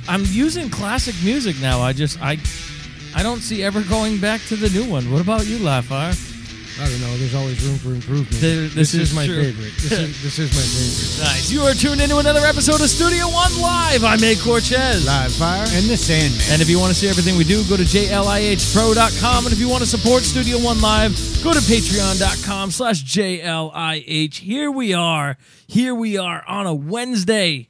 I'm using classic music now. I don't see ever going back to the new one. What about you, Lafar? I don't know. There's always room for improvement. This is my true. favorite. This is my favorite. Nice. You are tuned into another episode of Studio One Live. I'm A. Cortez. Live fire. And the Sandman. And if you want to see everything we do, go to jlihpro.com. And if you want to support Studio One Live, go to patreon.com/jlih. Here we are on a Wednesday.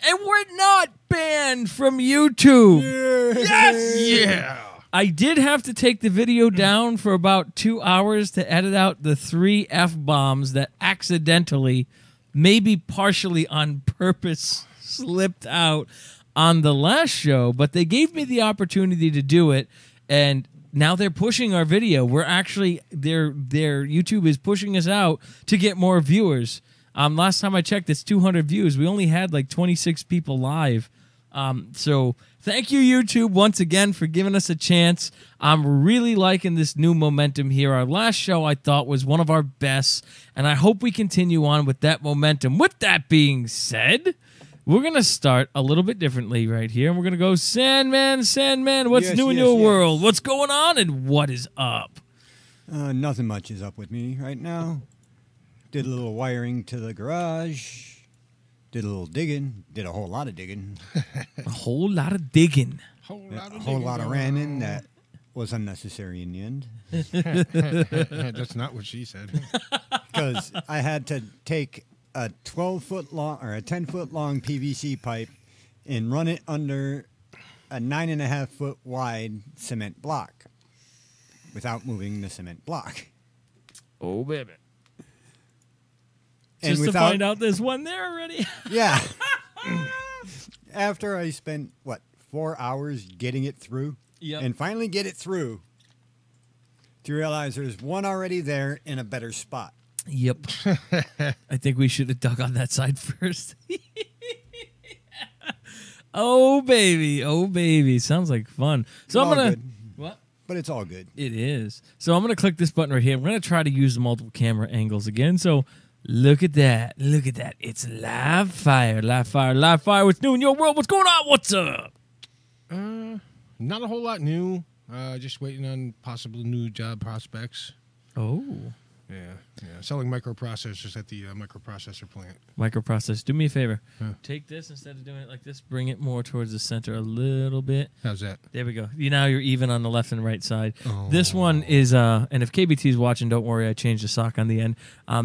And we're not banned from YouTube. Yes! Yeah. I did have to take the video down for about 2 hours to edit out the 3 F-bombs that accidentally, maybe partially on purpose, slipped out on the last show. But they gave me the opportunity to do it, and now they're pushing our video. We're actually, their YouTube is pushing us out to get more viewers. Last time I checked, it's 200 views. We only had like 26 people live. So thank you, YouTube, once again for giving us a chance. I'm really liking this new momentum here. Our last show, I thought, was one of our best, and I hope we continue on with that momentum. With that being said, we're going to start a little bit differently right here, and we're going to go, Sandman, what's new in your world? What's going on, and what is up? Nothing much is up with me right now. Did a little wiring to the garage. Did a little digging. Did a whole lot of digging. A whole lot of digging. A whole lot of ramming that was unnecessary in the end. That's not what she said. Because I had to take a 12-foot long or a 10-foot long PVC pipe and run it under a 9.5-foot wide cement block without moving the cement block. Oh, baby. And Just to find out there's one there already. Yeah. After I spent, 4 hours getting it through? Yep. And finally get it through to realize there's one already there in a better spot. Yep. I think we should have dug on that side first. Oh, baby. Oh, baby. Sounds like fun. So I'm going to... What? But it's all good. It is. So I'm going to click this button right here. I'm going to try to use the multiple camera angles again. So... Look at that. Look at that. It's live fire. Live fire. Live fire. What's new in your world? What's going on? What's up? Not a whole lot new. Just waiting on possible new job prospects. Oh. Yeah. Selling microprocessors at the microprocessor plant. Microprocessor. Do me a favor. Huh. Take this instead of doing it like this. Bring it more towards the center a little bit. How's that? There we go. Now you're even on the left and right side. Oh. This one is, and if KBT's watching, don't worry, I changed the sock on the end.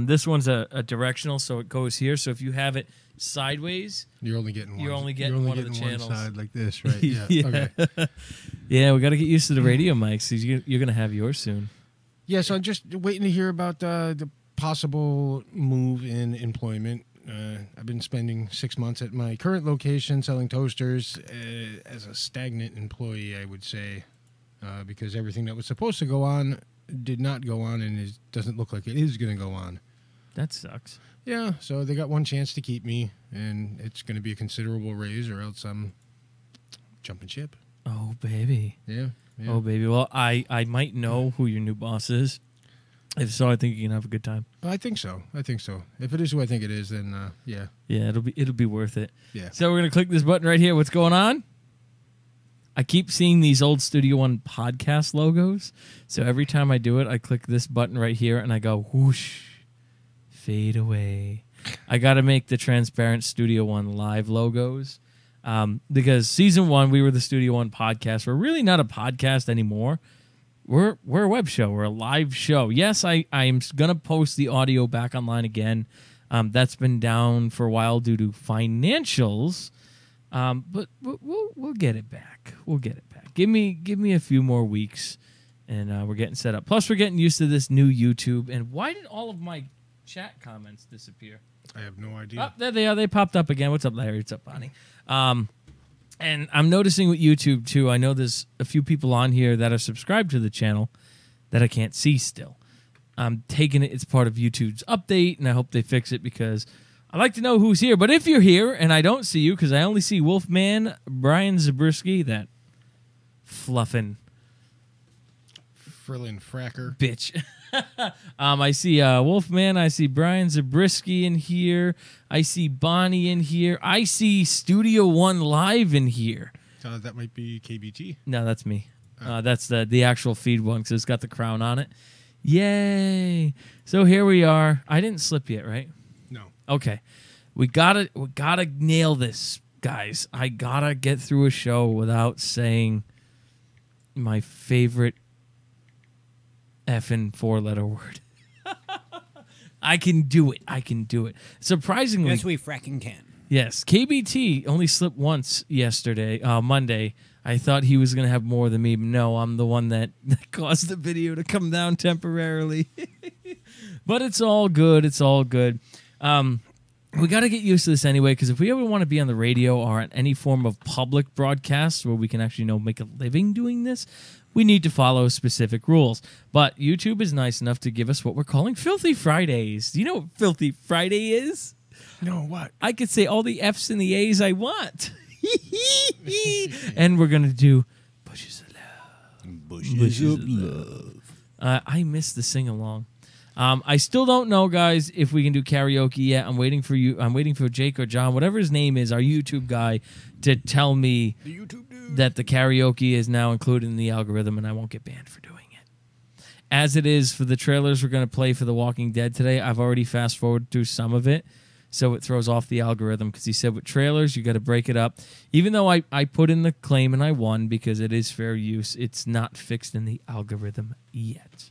This one's a directional, so it goes here. So if you have it sideways, you're only getting one. You're only getting one of the channels. One side like this, right? Yeah. Yeah. Okay. Yeah, we got to get used to the radio mics. You're going to have yours soon. Yeah, so I'm just waiting to hear about the possible move in employment. I've been spending 6 months at my current location selling toasters as a stagnant employee, I would say, because everything that was supposed to go on did not go on, and it doesn't look like it is going to go on. That sucks. Yeah, so they got one chance to keep me, and it's going to be a considerable raise, or else I'm jumping ship. Oh, baby. Yeah. Oh, baby. Well, I might know who your new boss is. If so, I think you can have a good time. I think so. If it is who I think it is, then yeah. Yeah, it'll be worth it. Yeah. So we're gonna click this button right here. What's going on? I keep seeing these old Studio One podcast logos. So every time I do it, I click this button right here and I go whoosh, fade away. I got to make the transparent Studio One live logos because season 1 we were the Studio One podcast. We're really not a podcast anymore. We're a web show. We're a live show. Yes, I'm going to post the audio back online again. That's been down for a while due to financials. But we'll get it back. We'll get it back. Give me a few more weeks, and we're getting set up. Plus, we're getting used to this new YouTube. And why did all of my chat comments disappear? I have no idea. Oh, there they are. They popped up again. What's up, Larry? What's up, Bonnie? And I'm noticing with YouTube, too, I know there's a few people on here that are subscribed to the channel that I can't see still. I'm taking it. It's part of YouTube's update, and I hope they fix it because I'd like to know who's here. But if you're here and I don't see you, because I only see Wolfman, Brian Zabriskie, that fluffin' Frillin' fracker. bitch. I see Wolfman. I see Brian Zabriskie in here. I see Bonnie in here. I see Studio One Live in here. That might be KBT. No, that's me. That's the actual feed one because it's got the crown on it. Yay! So here we are. I didn't slip yet, right? No. Okay. We gotta nail this, guys. I gotta get through a show without saying my favorite effing 4-letter word. I can do it. I can do it. Surprisingly, Yes, we fracking can. yes, KBT only slipped once yesterday, Monday. I thought he was going to have more than me. No, I'm the one that caused the video to come down temporarily. But it's all good. It's all good. We got to get used to this anyway, because if we ever want to be on the radio or on any form of public broadcast where we can actually make a living doing this, we need to follow specific rules. But YouTube is nice enough to give us what we're calling Filthy Fridays. Do you know what Filthy Friday is? No, what? I could say all the F's and the A's I want. And we're going to do Bushes of Love. Bushes of love. I missed the sing-along. I still don't know, guys, if we can do karaoke yet. I'm waiting for you. I'm waiting for Jake or John, whatever his name is, our YouTube guy, to tell me that the karaoke is now included in the algorithm and I won't get banned for doing it. As it is for the trailers we're going to play for The Walking Dead today, I've already fast-forwarded through some of it, so it throws off the algorithm because he said with trailers, you got to break it up. Even though I put in the claim and I won because it is fair use, it's not fixed in the algorithm yet.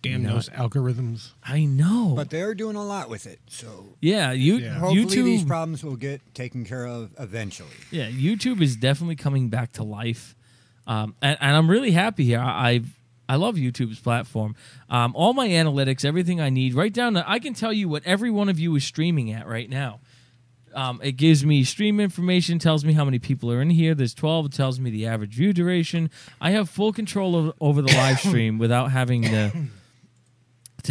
Damn those algorithms. I know. But they're doing a lot with it, so Yeah, hopefully YouTube. these problems will get taken care of eventually. Yeah, YouTube is definitely coming back to life, and I'm really happy here. I love YouTube's platform. All my analytics, everything I need, right down to I can tell you what every one of you is streaming at right now. It gives me stream information, tells me how many people are in here. There's 12. It tells me the average view duration. I have full control over the live stream without having to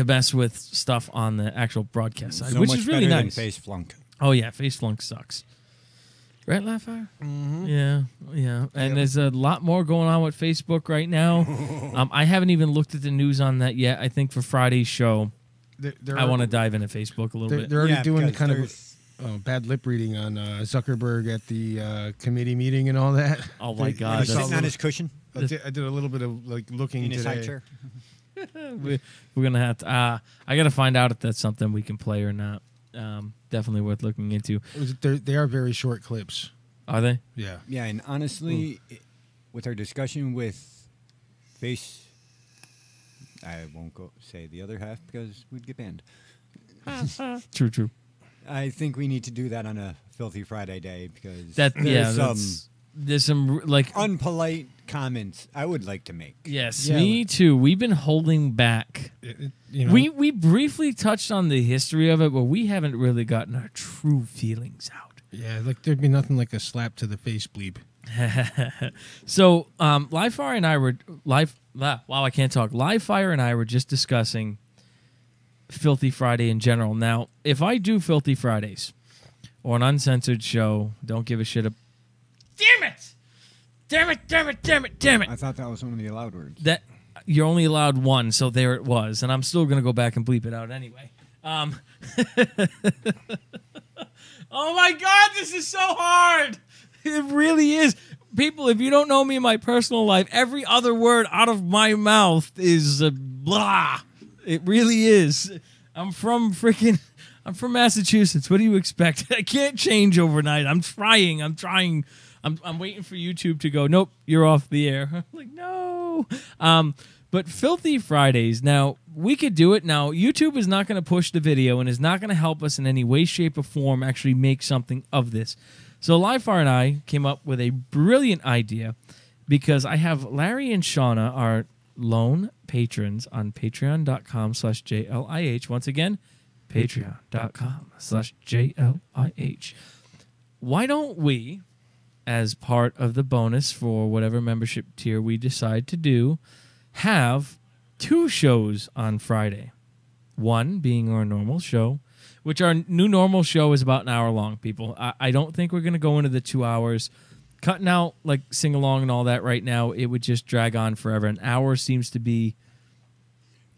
mess with stuff on the actual broadcast side, So which much is really better than nice. Face Flunk. Oh yeah, Face Flunk sucks. Right, Laughfire? Mm-hmm. Yeah. And there's a lot more going on with Facebook right now. I haven't even looked at the news on that yet. I think for Friday's show, I want to dive into Facebook a little bit. They're already Yeah, doing because kind of there's- bad lip reading on Zuckerberg at the committee meeting and all that. Oh my God, He's saw a sitting on little- his cushion I did a little bit of looking in his high today. chair. We're gonna have to. I gotta find out if that's something we can play or not. Definitely worth looking into. They are very short clips. Are they? Yeah. Yeah, and honestly, with our discussion with Face, I won't say the other half because we'd get banned. True. I think we need to do that on a Filthy Friday day because There's some like unpolite comments I would like to make. yes, Yeah. me too. We've been holding back. We briefly touched on the history of it, but we haven't really gotten our true feelings out. Yeah, there'd be nothing like a slap to the face bleep. So, Livefire and I were I can't talk. Livefire and I were just discussing Filthy Friday in general. Now, if I do Filthy Fridays or an uncensored show, don't give a shit. Damn it! I thought that was one of the allowed words. That you're only allowed one, so there it was, and I'm still gonna go back and bleep it out anyway. Oh my God, this is so hard. It really is. People, if you don't know me in my personal life, every other word out of my mouth is blah. It really is. I'm from Massachusetts. What do you expect? I can't change overnight. I'm trying. I'm waiting for YouTube to go, nope, you're off the air. I'm like, no. But Filthy Fridays, now, we could do it. Now, YouTube is not going to push the video and is not going to help us in any way, shape, or form actually make something of this. So Livefire and I came up with a brilliant idea because I have Larry and Shauna, our lone patrons, on patreon.com/JLIH. Once again, patreon.com/JLIH. Why don't we, as part of the bonus for whatever membership tier we decide to do, have 2 shows on Friday? One being our normal show, which our new normal show is about an hour long, people. I don't think we're going to go into the 2 hours. Cutting out like sing-along and all that right now, it would just drag on forever. An hour seems to be...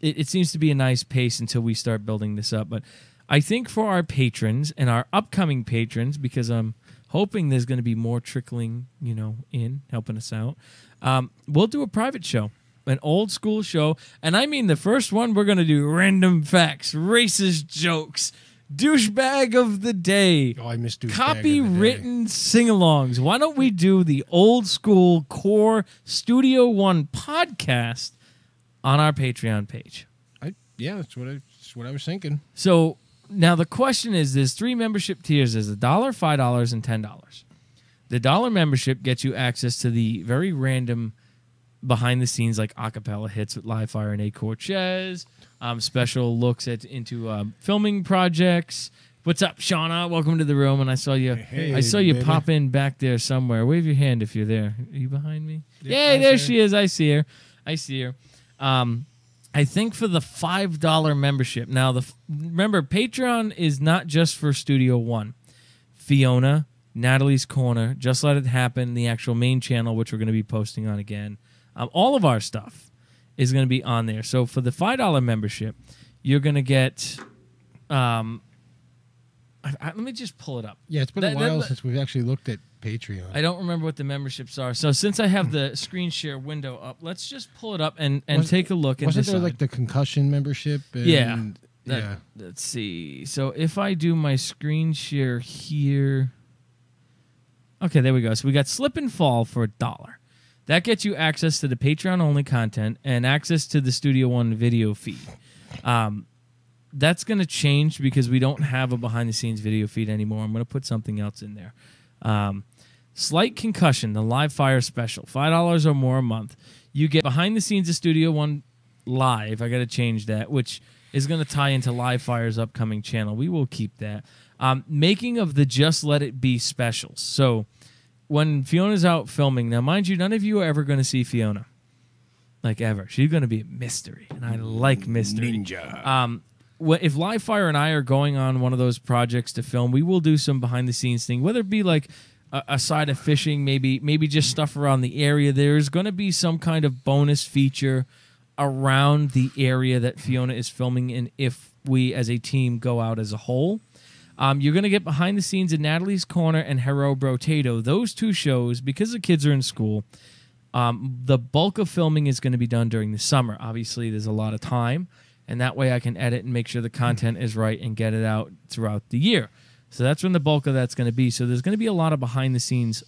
It seems to be a nice pace until we start building this up. But I think for our patrons and our upcoming patrons, because I'm hoping there's going to be more trickling, in helping us out, we'll do a private show, an old school show. And I mean, the first one, we're going to do random facts, racist jokes, douchebag of the day. Oh, I miss douchebag of the day. Copywritten sing-alongs. Why don't we do the old school core Studio One podcast on our Patreon page? That's what I was thinking. So now the question is, there's 3 membership tiers. There's $1, $5, and $10. The $1 membership gets you access to the very random behind the scenes, like acapella hits with Live Fire and A. Cortez, special looks into filming projects. What's up, Shauna? Welcome to the room. And I saw you. Hey, I saw you baby. pop in back there somewhere. Wave your hand if you're there. Are you behind me? Yeah, Yay, there she is. I see her. I think for the $5 membership. Now, remember, Patreon is not just for Studio One. Fiona, Natalie's Corner, Just Let It Happen, the actual main channel, which we're going to be posting on again. All of our stuff is going to be on there. So for the $5 membership, you're going to get... let me just pull it up. Yeah, it's been a while since we've actually looked at Patreon. I don't remember what the memberships are. So since I have the screen share window up, let's just pull it up and take a look. Wasn't there like the concussion membership? Let's see. So if I do my screen share here. Okay, there we go. So we got Slip and Fall for $1. That gets you access to the Patreon-only content and access to the Studio One video feed. That's going to change because we don't have a behind-the-scenes video feed anymore. I'm going to put something else in there. Slight Concussion, the Live Fire special, $5 or more a month. You get behind the scenes of Studio One live. I got to change that, which is going to tie into Live Fire's upcoming channel. We will keep that. Making of the Just Let It Be specials. So when Fiona's out filming, now mind you, none of you are ever going to see Fiona, like ever. She's going to be a mystery, and I like mystery. Ninja. If Live Fire and I are going on one of those projects to film, we will do some behind-the-scenes thing, whether it be like a side of fishing, maybe just stuff around the area. There's going to be some kind of bonus feature around the area that Fiona is filming in if we as a team go out as a whole. You're going to get behind the scenes in Natalie's Corner and Hero Brotato. Those 2 shows, because the kids are in school, the bulk of filming is going to be done during the summer. Obviously, there's a lot of time. And that way I can edit and make sure the content is right and get it out throughout the year. So that's when the bulk of that's going to be. So there's going to be a lot of behind-the-scenes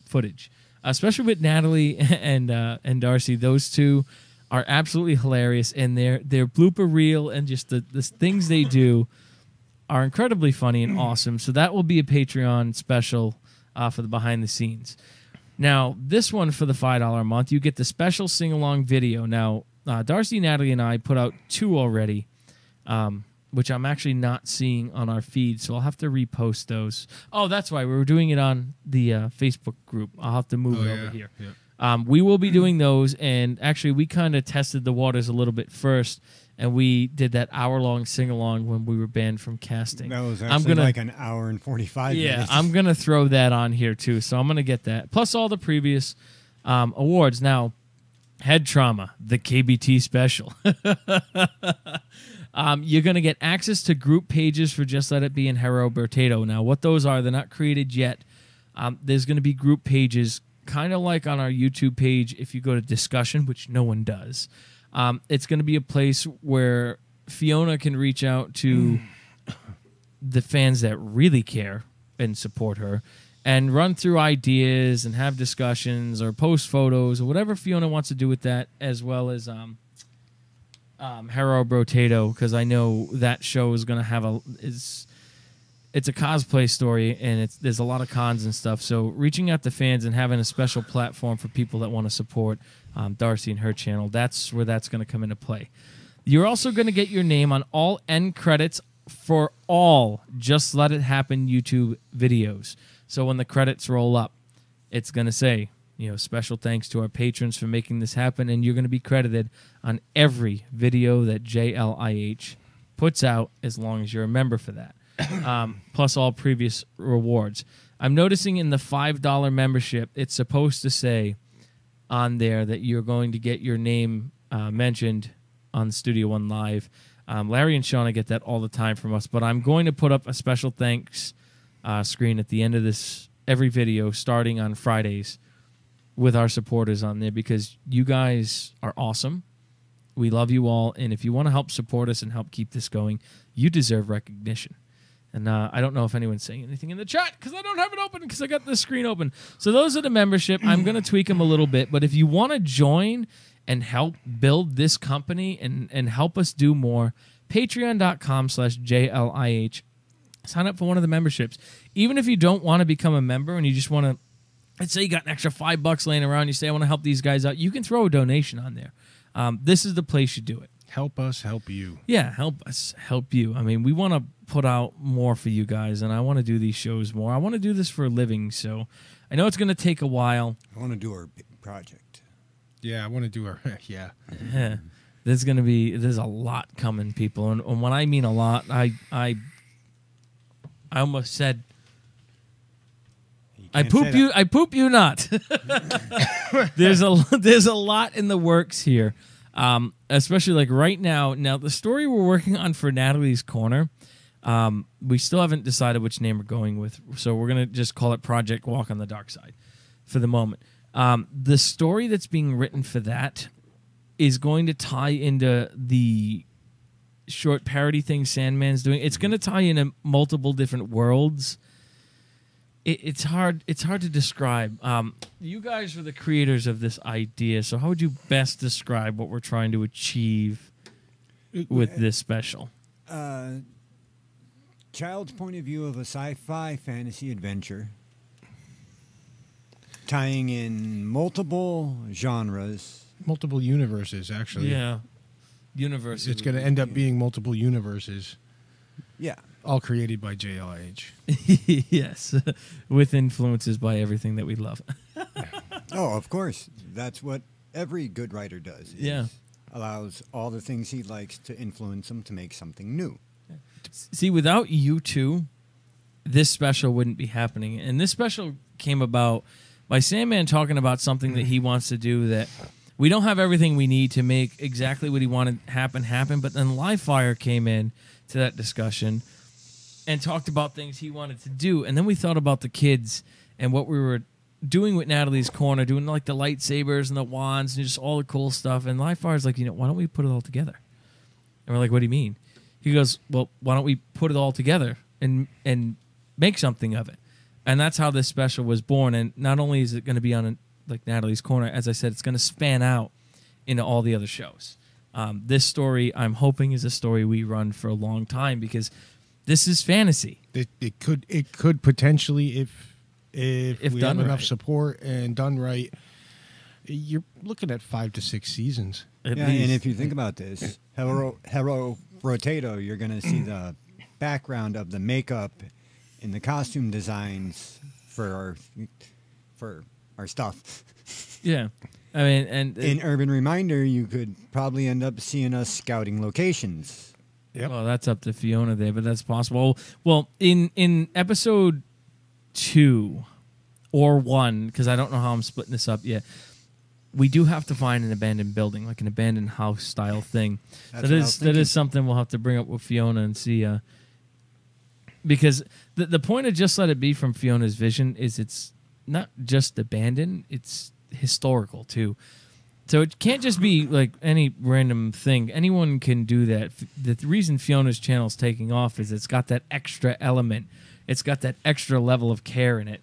footage, especially with Natalie and Darcy. Those 2 are absolutely hilarious, and their blooper reel and just the things they do are incredibly funny and awesome. So that will be a Patreon special for the behind-the-scenes. Now, this one for the $5 a month, you get the special sing-along video. Now, Darcy, Natalie, and I put out 2 already, which I'm actually not seeing on our feed, so I'll have to repost those. Oh, that's why. We were doing it on the Facebook group. I'll have to move it over here. Yeah. We will be doing those, and actually we kind of tested the waters a little bit first, and we did that hour-long sing-along when we were banned from casting. That was actually like an hour and 45 minutes. Yeah, I'm going to throw that on here, too, so I'm going to get that. Plus all the previous awards. Now, Head Trauma, the KBT special. You're going to get access to group pages for Just Let It Be and Hero Bertato. Now, what those are, they're not created yet. There's going to be group pages, kind of like on our YouTube page if you go to discussion, which no one does. It's going to be a place where Fiona can reach out to the fans that really care and support her, and run through ideas and have discussions or post photos or whatever Fiona wants to do with that, as well as Hero Brotato, because I know that show is going to have it's a cosplay story, and there's a lot of cons and stuff. So reaching out to fans and having a special platform for people that want to support Darcy and her channel, that's where that's going to come into play. You're also going to get your name on all end credits for all Just Let It Happen YouTube videos. So when the credits roll up, it's going to say, special thanks to our patrons for making this happen, and you're going to be credited on every video that JLIH puts out as long as you're a member for that. plus all previous rewards. I'm noticing in the $5 membership, it's supposed to say on there that you're going to get your name mentioned on Studio One Live. Larry and Shauna get that all the time from us, but I'm going to put up a special thanks screen at the end of this every video starting on Fridays with our supporters on there, because you guys are awesome. We love you all, and if you want to help support us and help keep this going, you deserve recognition. And I don't know if anyone's saying anything in the chat because I don't have it open because I got the screen open. So those are the membership. I'm going to tweak them a little bit, but if you want to join and help build this company and help us do more, patreon.com/JLIH. Sign up for one of the memberships. Even if you don't want to become a member and you just want to, let's say you got an extra $5 laying around, you say, I want to help these guys out, you can throw a donation on there. This is the place you do it. Help us help you. Yeah, help us help you. I mean, we want to put out more for you guys, and I want to do these shows more. I want to do this for a living, so I know it's going to take a while. I want to do our big project. Yeah, I want to do our yeah. There's a lot coming, people, and when I mean a lot, I almost said I poop you not. There's a lot in the works here. Especially like right now. Now, the story we're working on for Natalie's Corner, we still haven't decided which name we're going with, so we're going to just call it Project Walk on the Dark Side for the moment. The story that's being written for that is going to tie into the short parody thing Sandman's doing. It's going to tie into multiple different worlds. It's hard to describe. You guys are the creators of this idea, so how would you best describe what we're trying to achieve with this special? Child's point of view of a sci-fi fantasy adventure, tying in multiple genres. Multiple universes, actually. Yeah. Universes. It's going to end up being multiple universes. Yeah. All created by JLIH. Yes, with influences by everything that we love. Oh, of course. That's what every good writer does. Yeah. Allows all the things he likes to influence him to make something new. See, without you two, this special wouldn't be happening. And this special came about by Sandman talking about something that he wants to do that we don't have everything we need to make exactly what he wanted happen. But then Livefire came in to that discussion and talked about things he wanted to do. And then we thought about the kids and what we were doing with Natalie's Corner, doing like the lightsabers and the wands and just all the cool stuff. And Livefire's like, why don't we put it all together? And we're like, what do you mean? He goes, well, why don't we put it all together and make something of it? And that's how this special was born. And not only is it going to be on like Natalie's Corner, as I said, it's going to span out into all the other shows. This story, I'm hoping, is a story we run for a long time because this is fantasy. It could potentially, if we done have enough right. support and done right, you're looking at 5 to 6 seasons. At Yeah, least. and if you think about this, Hero Rotato, you're going to see the background of the makeup and the costume designs for our stuff. Yeah. I mean, and In Urban Reminder, you could probably end up seeing us scouting locations. Yep. well, that's up to Fiona there, but that's possible. Well, in episode 2 or 1, because I don't know how I'm splitting this up yet, we do have to find an abandoned building, like an abandoned house style thing. That's That what I was is thinking. something we'll have to bring up with Fiona and see. Because the point of Just Let It Be from Fiona's vision is it's not just abandoned, it's historical too. So it can't just be like any random thing. Anyone can do that. The reason Fiona's channel is taking off is it's got that extra element. It's got that extra level of care in it.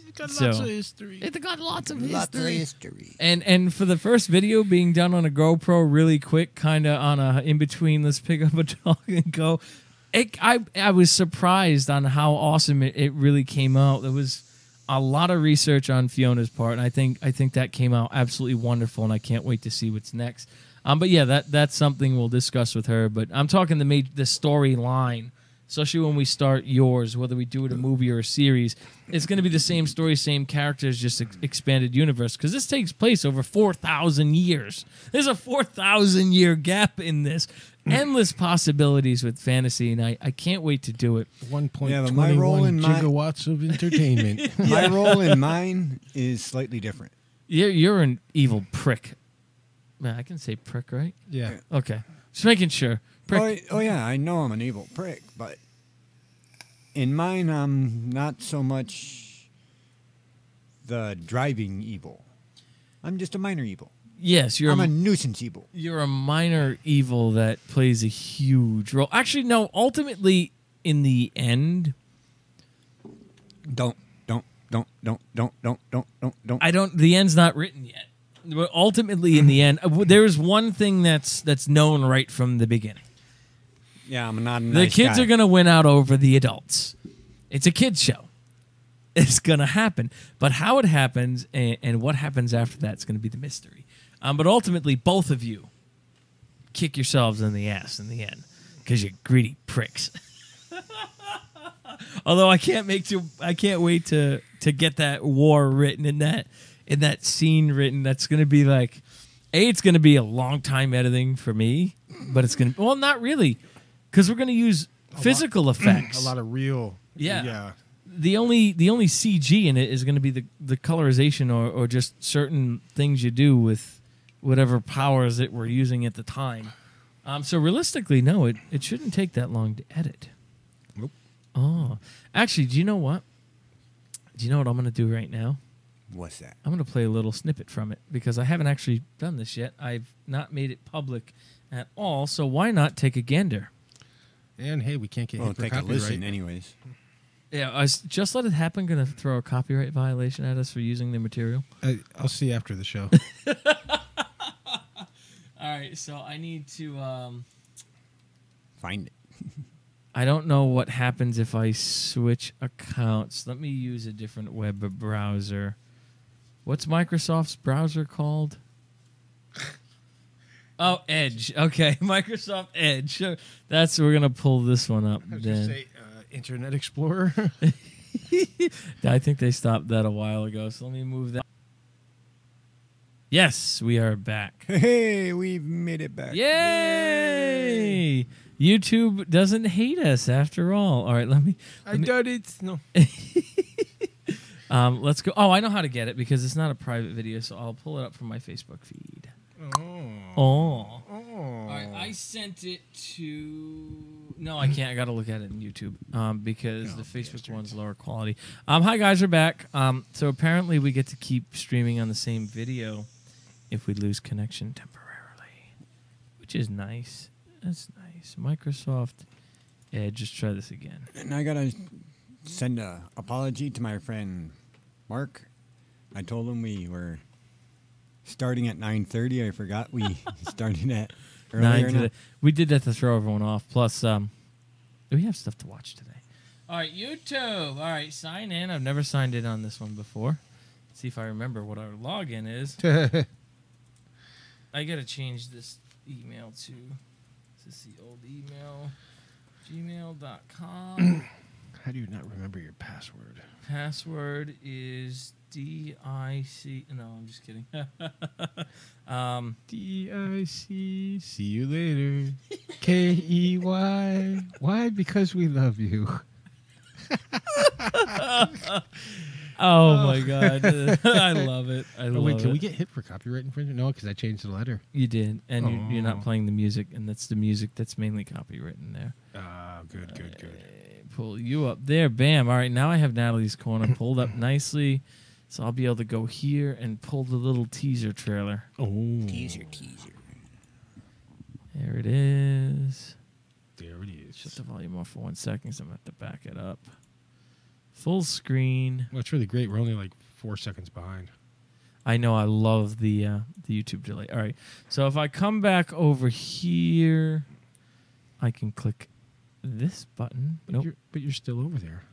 It's got So- lots of history. It's got lots of Lots of history. history. And for the first video being done on a GoPro really quick, kind of on a in between, let's pick up a dog and go. I was surprised on how awesome it really came out. There was a lot of research on Fiona's part, and I think that came out absolutely wonderful, and I can't wait to see what's next. But yeah, that's something we'll discuss with her. But I'm talking the storyline especially when we start yours, whether we do it a movie or a series, it's going to be the same story, same characters, just expanded universe. Because this takes place over 4,000 years. There's a 4,000-year gap in this. Endless possibilities with fantasy, and I can't wait to do it. 1.21 my role in gigawatts of entertainment. My role in mine is slightly different. You're an evil prick. Man, I can say prick, right? Yeah. Okay. Just making sure. Prick. Oh, yeah, I know I'm an evil prick, but in mine, I'm not so much the driving evil. I'm just a minor evil. Yes, I'm a nuisance evil. You're a minor evil that plays a huge role. Actually, no. Ultimately, in the end, Don't. I don't. The end's not written yet. But ultimately, in the end, there is one thing that's known right from the beginning. Yeah, I'm not a nice The kids guy. are gonna win out over the adults. It's a kids show. It's gonna happen, but how it happens and what happens after that's gonna be the mystery. But ultimately, both of you kick yourselves in the ass in the end because you're greedy pricks. Although I can't wait to get that war written in that scene written. That's going to be like, it's going to be a long time editing for me, but it's going to, well, not really, because we're going to use physical effects. A lot of real. Yeah. The only CG in it is going to be the colorization or just certain things you do with whatever powers that we're using at the time. So realistically, no, it shouldn't take that long to edit. Nope. Oh, actually, do you know what? Do you know what I'm going to do right now? What's that? I'm going to play a little snippet from it because I haven't actually done this yet. I've not made it public at all, so why not take a gander? And hey, we can't get Well, hit for take a copyright. listen anyways. Yeah, I was Just Let It Happen going to throw a copyright violation at us for using the material? I'll see after the show. All right, so I need to... Find it. I don't know what happens if I switch accounts. Let me use a different web browser. What's Microsoft's browser called? Oh, Edge. Okay, Microsoft Edge. That's we're gonna pull this one up. I was Then just say Internet Explorer. I think they stopped that a while ago. So let me move that. Yes, we are back. Hey, we've made it back. Yay! YouTube doesn't hate us after all. All right, let me done it. No. let's go. Oh, I know how to get it because it's not a private video, so I'll pull it up from my Facebook feed. Oh. All right, I sent it to... No, I can't. I got to look at it in YouTube because the Facebook one's lower quality. Hi, guys. We're back. So apparently we get to keep streaming on the same video if we lose connection temporarily, which is nice. That's nice. Microsoft Edge. Just try this again. And I gotta send a apology to my friend Mark. I told him we were starting at 9:30. I forgot we started at earlier. We did that to throw everyone off. Plus, we have stuff to watch today. All right, YouTube. All right, sign in. I've never signed in on this one before. Let's see if I remember what our login is. I gotta change this email to... This is the old email, gmail.com. How do you not remember your password? Password is DIC. No, I'm just kidding. DIC. See you later. KEY. Why? Because we love you. Oh my God. I love it. I love wait, can it. we get hit for copyright infringement? No, because I changed the letter. You did, and you're not Oh. playing the music, and that's the music that's mainly copywritten there. Good. Pull you up there, bam. All right, now I have Natalie's corner pulled up nicely, so I'll be able to go here and pull the little teaser trailer. Oh. Teaser. There it is. There it is. Shut the volume off for 1 second, so I'm going to have to back it up. Full screen. Well, it's really great. We're only like 4 seconds behind. I know, I love the YouTube delay. All right, so if I come back over here, I can click this button. But you're still over there.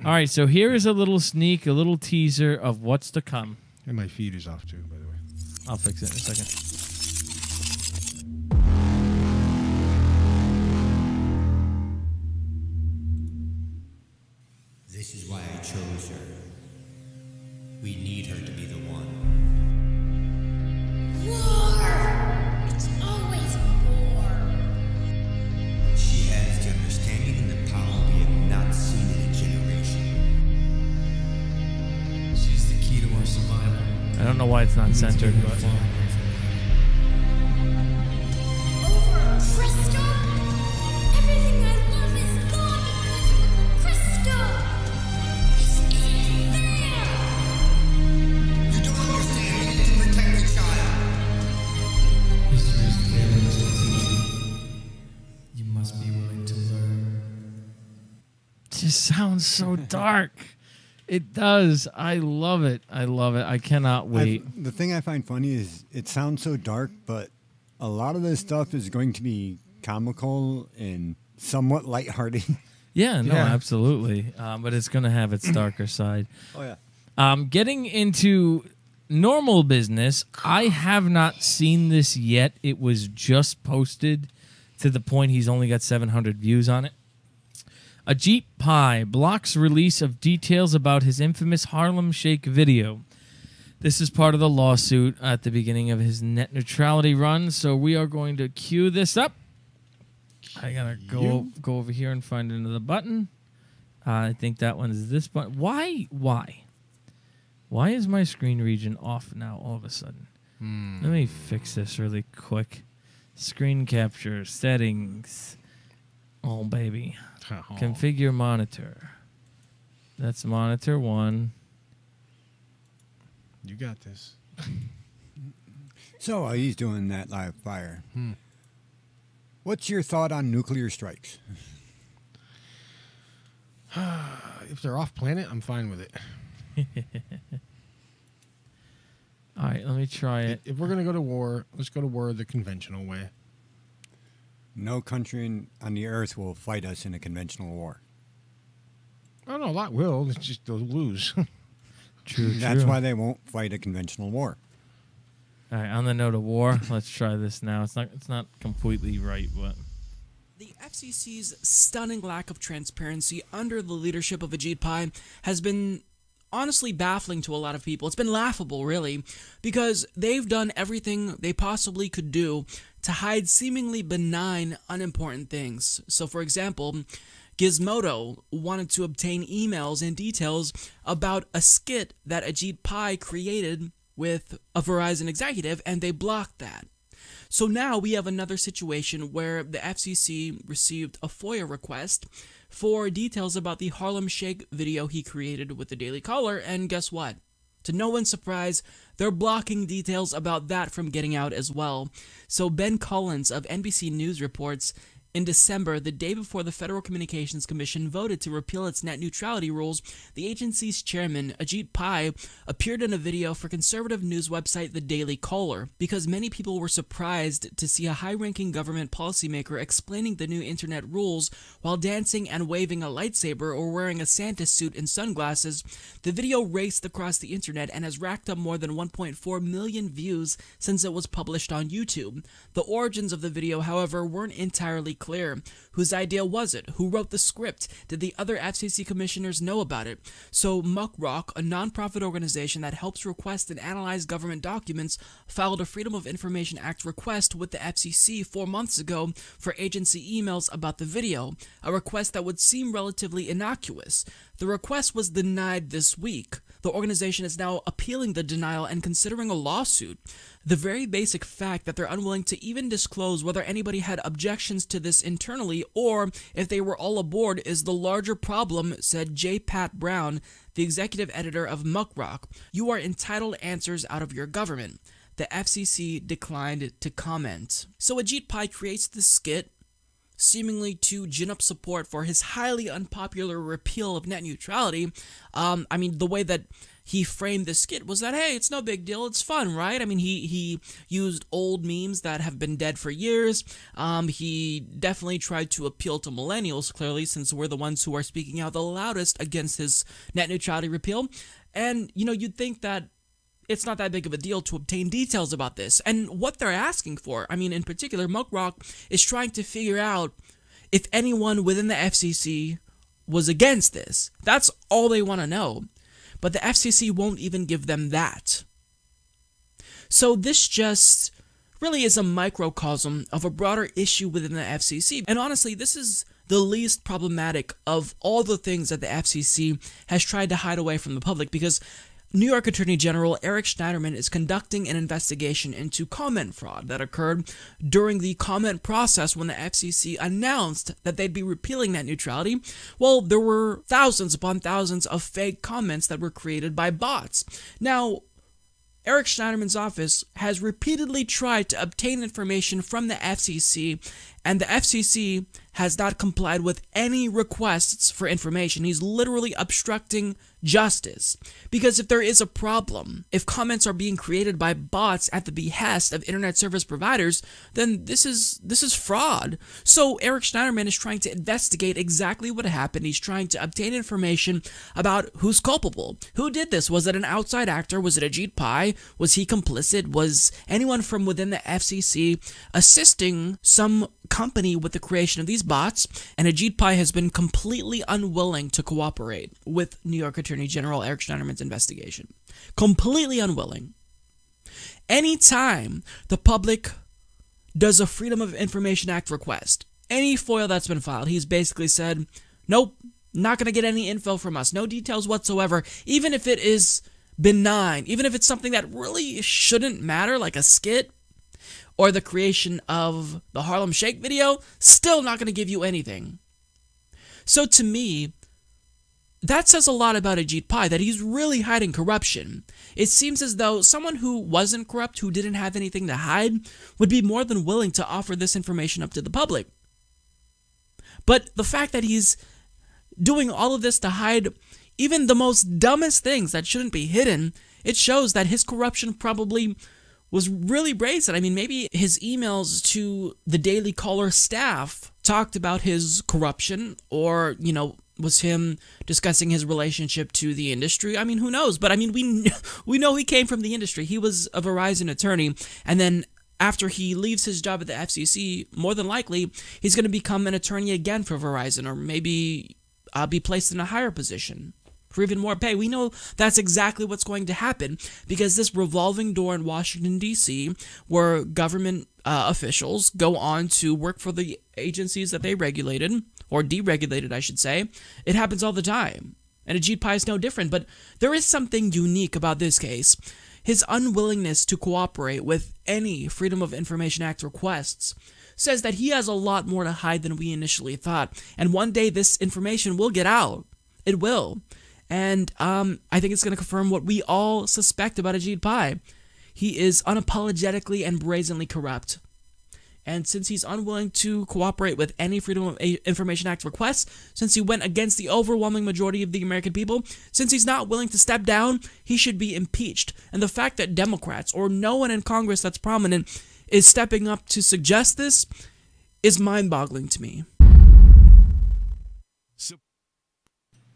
All right, so here is a little sneak, a little teaser of what's to come. And my feed is off too, by the way. I'll fix it in a second. it's not centered, but Over Crystal? Everything I love is gone because of Crystal! This isn't fair! You don't understand. We need to protect the child. History is failing to teach you. You must be willing to learn. it just sounds so dark. It does. I love it. I love it. I cannot wait. The thing I find funny is it sounds so dark, but a lot of this stuff is going to be comical and somewhat lighthearted. Yeah, no, Yeah. absolutely. But it's going to have its darker side. Oh, yeah. Getting into normal business, I have not seen this yet. It was just posted to the point he's only got 700 views on it. Ajit Pai blocks release of details about his infamous Harlem Shake video. This is part of the lawsuit at the beginning of his net neutrality run, so we are going to cue this up. I gotta go over here and find another button. I think that one is this button. Why is my screen region off now all of a sudden? Let me fix this really quick. Screen capture settings. Oh baby. Configure monitor. That's monitor 1. You got this. So he's doing that live fire. What's your thought on nuclear strikes? If they're off planet, I'm fine with it. All right, let me try it. If we're gonna go to war, let's go to war the conventional way. No country on the earth will fight us in a conventional war. Oh no, a lot will. It's just they'll lose. True. That's why they won't fight a conventional war. All right, on the note of war, let's try this now. It's not completely right, but The FCC's stunning lack of transparency under the leadership of Ajit Pai has been honestly baffling to a lot of people. It's been laughable, really, because they've done everything they possibly could do to hide seemingly benign, unimportant things. So, for example, Gizmodo wanted to obtain emails and details about a skit that Ajit Pai created with a Verizon executive, and they blocked that. So now we have another situation where the FCC received a FOIA request for details about the Harlem Shake video he created with the Daily Caller, and guess what? To no one's surprise, they're blocking details about that from getting out as well. So Ben Collins of NBC News reports, in December, the day before the Federal Communications Commission voted to repeal its net neutrality rules, the agency's chairman, Ajit Pai, appeared in a video for conservative news website The Daily Caller because many people were surprised to see a high-ranking government policymaker explaining the new internet rules while dancing and waving a lightsaber or wearing a Santa suit and sunglasses. The video raced across the internet and has racked up more than 1.4 million views since it was published on YouTube. The origins of the video, however, weren't entirely clear. Whose idea was it? Who wrote the script? Did the other FCC commissioners know about it? So Muckrock, a non-profit organization that helps request and analyze government documents, filed a Freedom of Information Act request with the FCC 4 months ago for agency emails about the video, a request that would seem relatively innocuous. The request was denied this week. The organization is now appealing the denial and considering a lawsuit. The very basic fact that they're unwilling to even disclose whether anybody had objections to this internally or if they were all aboard is the larger problem, said J. Pat Brown, the executive editor of Muckrock. You are entitled answers out of your government. The FCC declined to comment. So Ajit Pai creates this skit, seemingly to gin up support for his highly unpopular repeal of net neutrality. The way that he framed the skit was that, hey, it's no big deal, it's fun, right? He used old memes that have been dead for years. He definitely tried to appeal to millennials, clearly, since we're the ones who are speaking out the loudest against his net neutrality repeal. And, you'd think that it's not that big of a deal to obtain details about this. And what they're asking for, in particular, Muckrock is trying to figure out if anyone within the FCC was against this. That's all they want to know. But the FCC won't even give them that. So this just really is a microcosm of a broader issue within the FCC. And honestly, this is the least problematic of all the things that the FCC has tried to hide away from the public, because New York Attorney General Eric Schneiderman is conducting an investigation into comment fraud that occurred during the comment process when the FCC announced that they'd be repealing net neutrality. Well, there were thousands upon thousands of fake comments that were created by bots. Now, Eric Schneiderman's office has repeatedly tried to obtain information from the FCC, and the FCC has not complied with any requests for information. He's literally obstructing justice. Because if there is a problem, if comments are being created by bots at the behest of internet service providers, then this is fraud. So Eric Schneiderman is trying to investigate exactly what happened. He's trying to obtain information about who's culpable. Who did this? Was it an outside actor? Was it Ajit Pai? Was he complicit? Was anyone from within the FCC assisting some company with the creation of these bots? And Ajit Pai has been completely unwilling to cooperate with New York Attorney General Eric Schneiderman's investigation. Completely unwilling. Anytime the public does a Freedom of Information Act request, any FOIA that's been filed, he's basically said, nope, not going to get any info from us, no details whatsoever, even if it is benign, even if it's something that really shouldn't matter, like a skit, or the creation of the Harlem Shake video, still not going to give you anything. So to me, that says a lot about Ajit Pai, that he's really hiding corruption. It seems as though someone who wasn't corrupt, who didn't have anything to hide, would be more than willing to offer this information up to the public. But the fact that he's doing all of this to hide even the most dumbest things that shouldn't be hidden, it shows that his corruption probably was really brazen. I mean, maybe his emails to the Daily Caller staff talked about his corruption, or, you know, was him discussing his relationship to the industry. I mean, who knows? But I mean, we know he came from the industry. He was a Verizon attorney, and then after he leaves his job at the FCC, more than likely, he's going to become an attorney again for Verizon, or maybe be placed in a higher position for even more pay. We know that's exactly what's going to happen, because this revolving door in Washington, D.C., where government officials go on to work for the agencies that they regulated, or deregulated, I should say, it happens all the time. And Ajit Pai is no different, but there is something unique about this case. His unwillingness to cooperate with any Freedom of Information Act requests says that he has a lot more to hide than we initially thought. And one day this information will get out. It will. And I think it's going to confirm what we all suspect about Ajit Pai. He is unapologetically and brazenly corrupt. And since he's unwilling to cooperate with any Freedom of Information Act requests, since he went against the overwhelming majority of the American people, since he's not willing to step down, he should be impeached. And the fact that Democrats, or no one in Congress that's prominent, is stepping up to suggest this is mind-boggling to me.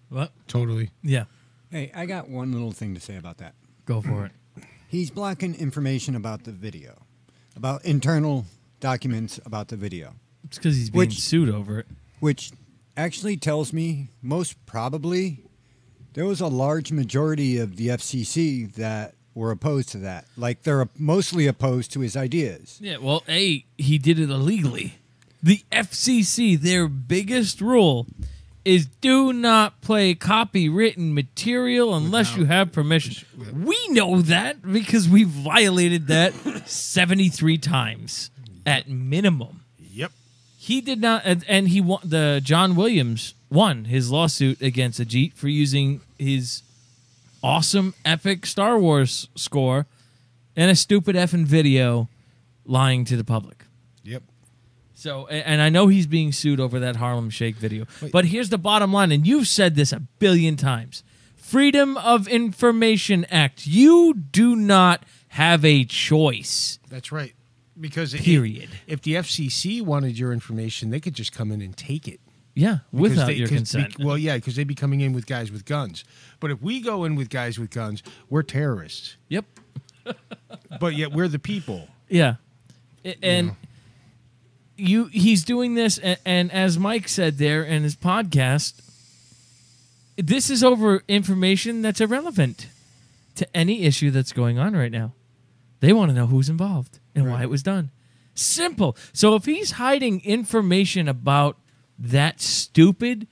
What? Totally. Yeah. Hey, I got one little thing to say about that. Go for it. He's blocking information about the video, about internal documents about the video, It's because he's being sued over it. which actually tells me most probably there was a large majority of the FCC that were opposed to that. Like, they're mostly opposed to his ideas. Yeah, well, A, he did it illegally. The FCC, their biggest rule is do not play copywritten material unless you have permission. We know that because we violated that 73 times at minimum. Yep. He did not, and he won. John Williams won his lawsuit against Ajit for using his awesome, epic Star Wars score and a stupid effing video lying to the public. Yep. So, and I know he's being sued over that Harlem Shake video. But here's the bottom line, and you've said this a billion times. Freedom of Information Act. You do not have a choice. That's right. Because Period. If the FCC wanted your information, they could just come in and take it. Yeah, without your consent. Because they'd be coming in with guys with guns. But if we go in with guys with guns, we're terrorists. Yep. But yet we're the people. Yeah. And he's doing this, and as Mike said there in his podcast, this is over information that's irrelevant to any issue that's going on right now. They want to know who's involved and why it was done. Simple. So if he's hiding information about that stupid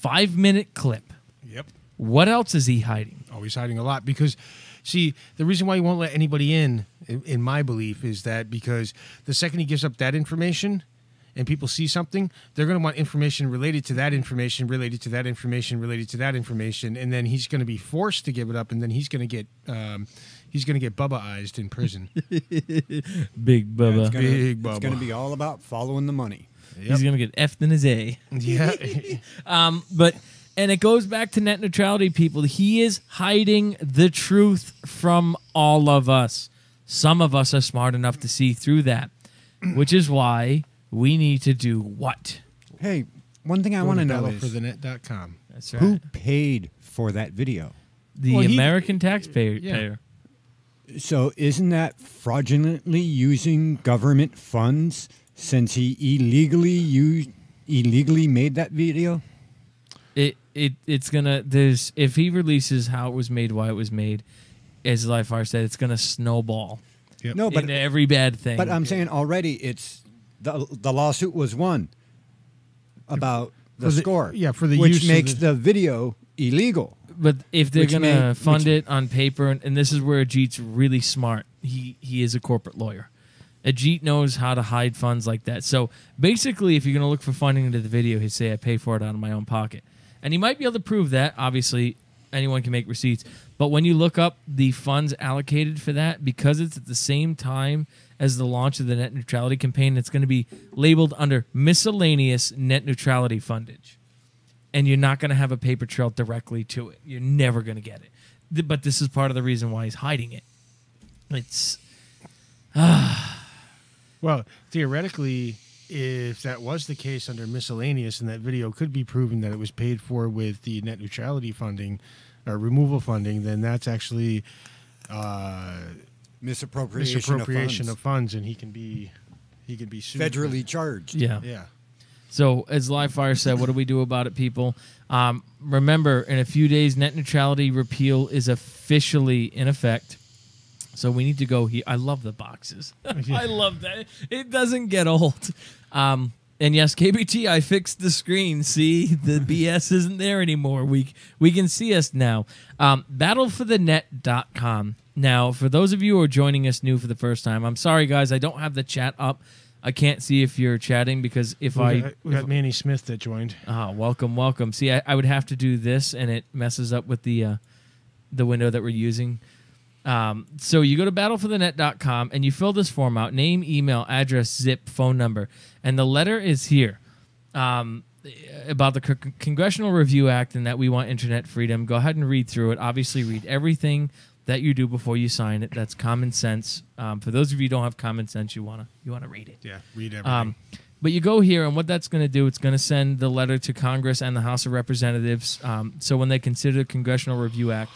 5-minute clip, Yep. what else is he hiding? always hiding a lot because, see, the reason why he won't let anybody in my belief, is that because the second he gives up that information and people see something, they're going to want information related to that information, related to that information, related to that information, and then he's going to be forced to give it up, and then he's going to get Bubba-ized in prison. Big Bubba. Big Bubba. It's going to be all about following the money. Yep. He's going to get F'd in his A. Yeah. And it goes back to net neutrality, people. He is hiding the truth from all of us. Some of us are smart enough to see through that, which is why we need to do what? Hey, one thing I Go want to to know is battleforthenet.com. That's right. who paid for that video? The Well, American taxpayer. Yeah. So isn't that fraudulently using government funds since he illegally made that video? It's gonna if he releases how it was made, why it was made, as Lifefire said, it's gonna snowball Yep. No, but into every bad thing. But I'm saying already it's the lawsuit was won about the score. Yeah, for the which use of makes the- the video illegal. But if they're Which gonna may- fund which- it on paper, and this is where Ajit's really smart. He is a corporate lawyer. Ajit knows how to hide funds like that. So basically, if you're gonna look for funding into the video, he'd say, "I pay for it out of my own pocket," and he might be able to prove that. Obviously, anyone can make receipts. But when you look up the funds allocated for that, because it's at the same time as the launch of the net neutrality campaign, it's going to be labeled under miscellaneous net neutrality fundage. And you're not going to have a paper trail directly to it. You're never going to get it. But this is part of the reason why he's hiding it. It's... Well, theoretically, if that was the case under miscellaneous, and that video could be proven that it was paid for with the net neutrality funding or removal funding, then that's actually Misappropriation of funds, and he can be sued. federally charged. Yeah. Yeah. So, as Livefire said, what do we do about it, people? Remember, in a few days, net neutrality repeal is officially in effect. So we need to go here. I love the boxes. I love that. It doesn't get old. And yes, KBT, I fixed the screen. See, the BS isn't there anymore. We can see us now. Battleforthenet.com. Now, for those of you who are joining us new for the first time, I'm sorry, guys. I don't have the chat up. I can't see if you're chatting because if We got Manny Smith that joined. welcome. See, I would have to do this, and it messes up with the window that we're using. So you go to battleforthenet.com and you fill this form out: name, email, address, zip, phone number, and the letter is here about the Congressional Review Act and that we want internet freedom. Go ahead and read through it. Obviously, read everything that you do before you sign it. That's common sense. For those of you who don't have common sense, you wanna read it. Yeah, read everything. But you go here, and what that's going to do, it's going to send the letter to Congress and the House of Representatives. So when they consider the Congressional Review Act,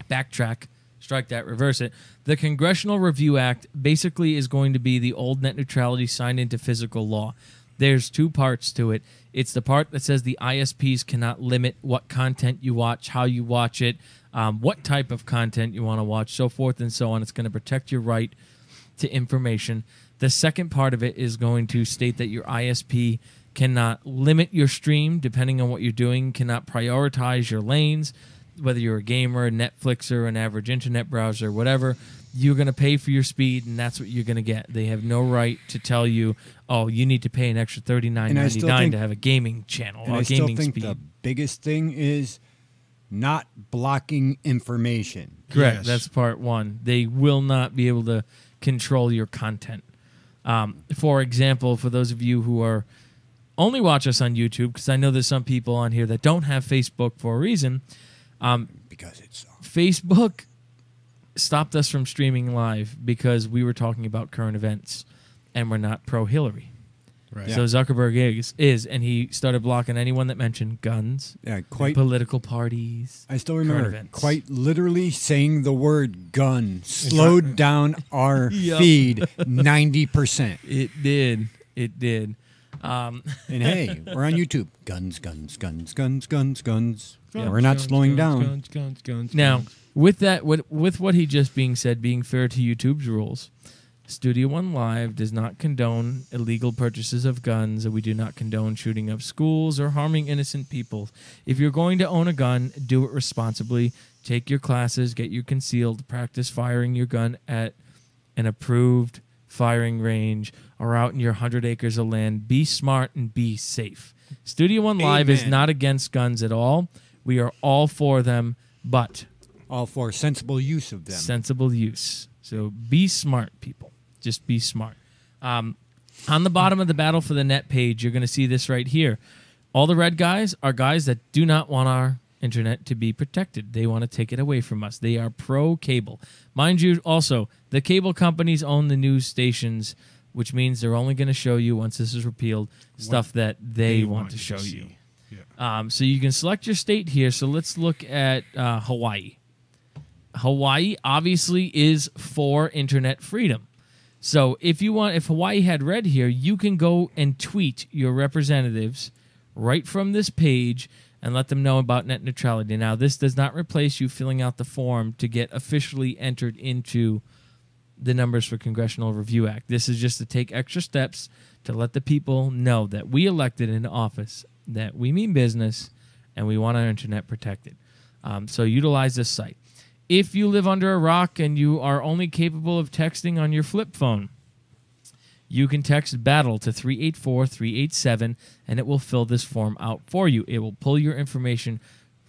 backtrack, strike that, reverse it. The Congressional Review Act basically is going to be the old net neutrality signed into physical law. There's two parts to it. It's the part that says the ISPs cannot limit what content you watch, how you watch it, what type of content you want to watch, so forth and so on. It's going to protect your right to information. The second part of it is going to state that your ISP cannot limit your stream depending on what you're doing, cannot prioritize your lanes, whether you're a gamer, a Netflixer, an average internet browser, whatever. You're going to pay for your speed, and that's what you're going to get. They have no right to tell you, oh, you need to pay an extra $39.99 to have a gaming channel And or I a still gaming think speed. the biggest thing is not blocking information. Correct. Yes. That's part one. They will not be able to control your content. For example, for those of you who are only watch us on YouTube, because I know there's some people on here that don't have Facebook for a reason. Because it's Facebook stopped us from streaming live because we were talking about current events, and we're not pro-Hillary. Right. Yeah. So Zuckerberg is, and he started blocking anyone that mentioned guns, quite. political parties. I still current remember events. quite literally saying the word gun slowed down our Yup. feed 90%. It did. It did. And hey, we're on YouTube. Guns, guns, guns, guns, guns, guns. Yeah. We're not slowing down. Guns. Now, with that, with what he just being said, being fair to YouTube's rules, Studio One Live does not condone illegal purchases of guns, and we do not condone shooting up schools or harming innocent people. If you're going to own a gun, do it responsibly. take your classes, get you concealed, practice firing your gun at an approved firing range or out in your 100 acres of land. Be smart and be safe. Studio One Live is Amen. not against guns at all. We are all for them, but All for sensible use of them. sensible use. So be smart, people. Just be smart. On the bottom of the Battle for the Net page, you're going to see this right here. All the red guys are guys that do not want our internet to be protected. They want to take it away from us. They are pro-cable. Mind you, also, the cable companies own the news stations, which means they're only going to show you, once this is repealed, stuff that they want to show you. Yeah. So you can select your state here. So let's look at Hawaii. Hawaii obviously is for internet freedom. So if Hawaii had red here, you can go and tweet your representatives right from this page and let them know about net neutrality. Now, this does not replace you filling out the form to get officially entered into the numbers for Congressional Review Act. This is just to take extra steps to let the people know that we elected into office, that we mean business, and we want our internet protected. So utilize this site. If you live under a rock and you are only capable of texting on your flip phone, you can text BATTLE to 384-387, and it will fill this form out for you. It will pull your information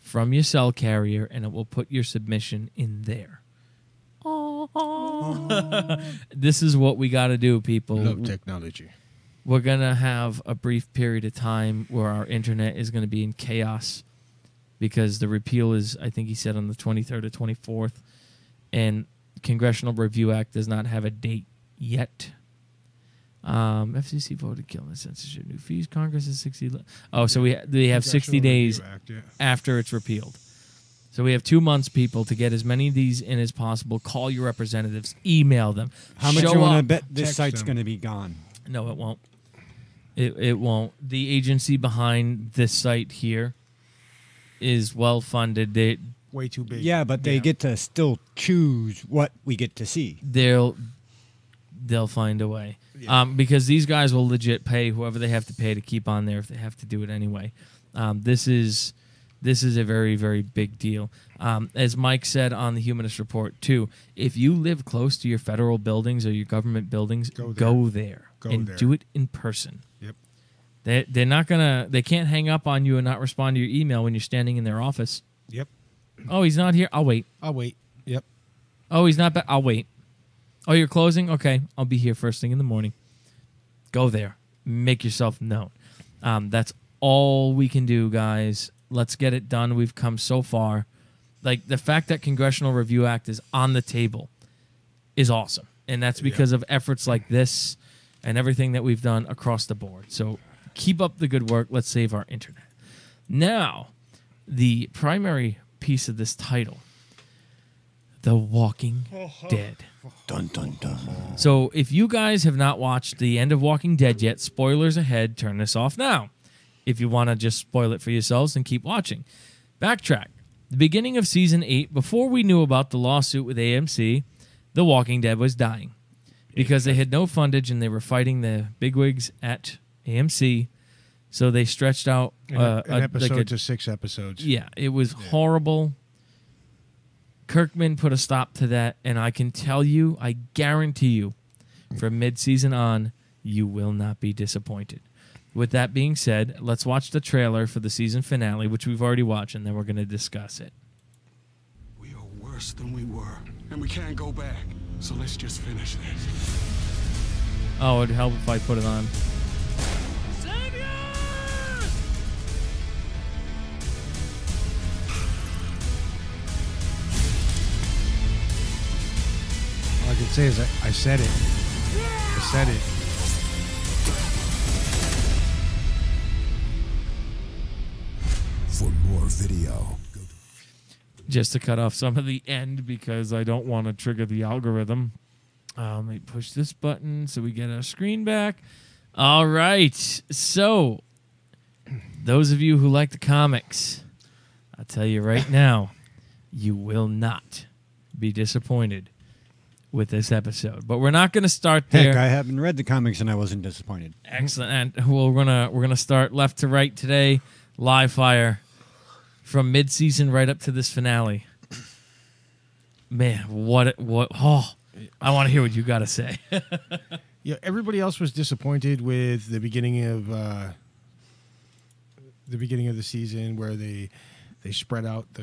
from your cell carrier, and it will put your submission in there. This is what we got to do, people. Love technology. We're going to have a brief period of time where our internet is going to be in chaos because the repeal is, I think he said, on the 23rd or 24th, and Congressional Review Act does not have a date yet. FCC voted kill the censorship. New fees. Congress is 60. So they have 60 days after it's repealed. So we have 2 months, people, to get as many of these in as possible. Call your representatives. Email them. How much Show you want to up. bet this Text site's them. going to be gone? No, it won't. It won't. The agency behind this site here is well funded. Way too big. Yeah, but they get to still choose what we get to see. They'll find a way. Because these guys will legit pay whoever they have to pay to keep on there if they have to do it anyway. This is a very, very big deal. As Mike said on the Humanist Report, too, if you live close to your federal buildings or your government buildings, go there and do it in person. Yep. They're not gonna. They can't hang up on you and not respond to your email when you're standing in their office. Yep. Oh, he's not here. I'll wait. I'll wait. Yep. Oh, he's not back. I'll wait. Oh, you're closing? Okay, I'll be here first thing in the morning. Go there. Make yourself known. That's all we can do, guys. Let's get it done. We've come so far. Like, the fact that Congressional Review Act is on the table is awesome. And that's because of efforts like this and everything that we've done across the board. So keep up the good work. Let's save our internet. Now, the primary piece of this title, The Walking Dead. Dun, dun, dun. So if you guys have not watched the end of Walking Dead yet, spoilers ahead, turn this off now. If you want to just spoil it for yourselves, then keep watching. Backtrack. The beginning of Season 8, before we knew about the lawsuit with AMC, The Walking Dead was dying. Because they had no fundage and they were fighting the bigwigs at AMC. So they stretched out An episode to 6 episodes. Yeah, it was horrible. Kirkman put a stop to that, and I can tell you, I guarantee you, from mid-season on, you will not be disappointed. With that being said, let's watch the trailer for the season finale, which we've already watched, and then we're going to discuss it. We are worse than we were, and we can't go back. So let's just finish this. Oh, it'd help if I put it on. All I can say is I said it. I said it. For more video, go to Just to cut off some of the end because I don't want to trigger the algorithm. Let me push this button so we get our screen back. All right. So, those of you who like the comics, I'll tell you right now, you will not be disappointed with this episode. But we're not going to start there. Heck, I haven't read the comics and I wasn't disappointed. Excellent. And we're gonna start left to right today, live fire from mid-season right up to this finale. Man, what? Oh, I want to hear what you got to say. Yeah, everybody else was disappointed with the beginning of the season, where they spread out the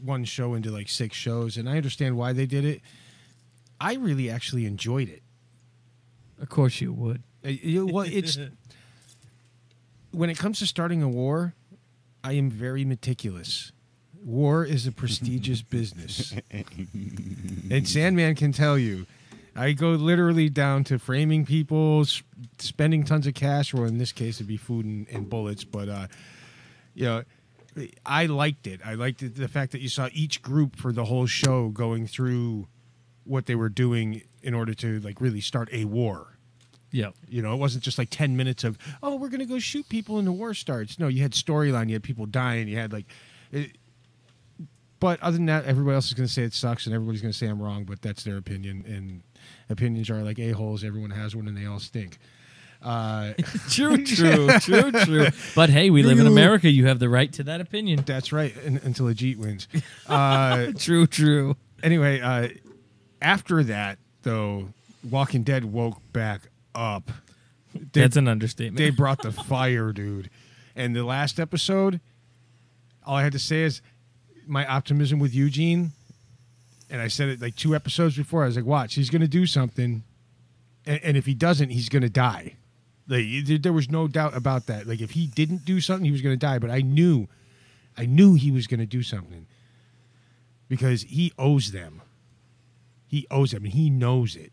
one show into like 6 shows, and I understand why they did it. I really actually enjoyed it. Of course you would. Well, it's when it comes to starting a war, I am very meticulous. War is a prestigious business, and Sandman can tell you. I go literally down to framing people, spending tons of cash, or in this case, it'd be food and bullets. But, I liked it. I liked the fact that you saw each group for the whole show going through what they were doing in order to, like, really start a war. Yeah. It wasn't just like 10 minutes of, oh, we're going to go shoot people and the war starts. No, you had storyline. You had people dying. You had, like... But other than that, everybody else is going to say it sucks, and everybody's going to say I'm wrong, but that's their opinion, and opinions are like a-holes. Everyone has one, and they all stink. True. But hey, we live in America. You have the right to that opinion. That's right, until Ajit wins. True. Anyway, after that, though, Walking Dead woke back up. That's an understatement. They brought the fire, dude. And the last episode, all I had to say is, my optimism with Eugene, and I said it like 2 episodes before. I was like, watch, he's going to do something, and if he doesn't, he's going to die. Like, there was no doubt about that. Like, if he didn't do something, he was going to die. But I knew he was going to do something, because he owes them. He owes them, and he knows it.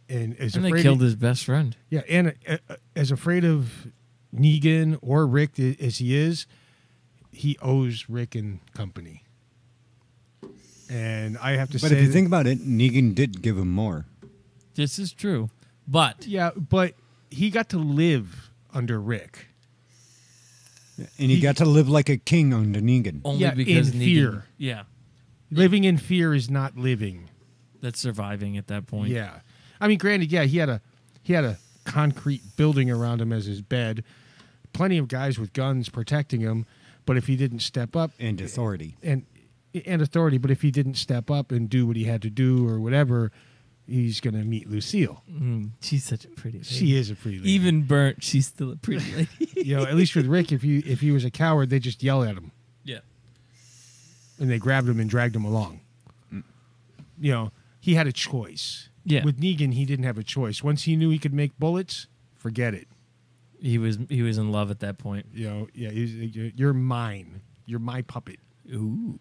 And they killed his best friend. Yeah, and as afraid of Negan or Rick as he is, he owes Rick and company. And I have to say... But if you think about it, Negan did give him more. This is true. But... Yeah, but he got to live under Rick. And he got to live like a king under Negan. Only because in Negan... fear. Yeah. Living in fear is not living. That's surviving at that point. Yeah. I mean, granted, yeah, he had a concrete building around him as his bed. Plenty of guys with guns protecting him. But if he didn't step up... And authority. And authority, but if he didn't step up and do what he had to do or whatever, he's going to meet Lucille. She's such a pretty lady. She is a pretty lady. Even burnt, she's still a pretty lady. At least with Rick, if he was a coward, they just yell at him. Yeah. And they grabbed him and dragged him along. He had a choice. Yeah. With Negan, he didn't have a choice. Once he knew he could make bullets, forget it. He was in love at that point. You're mine. You're my puppet. Ooh.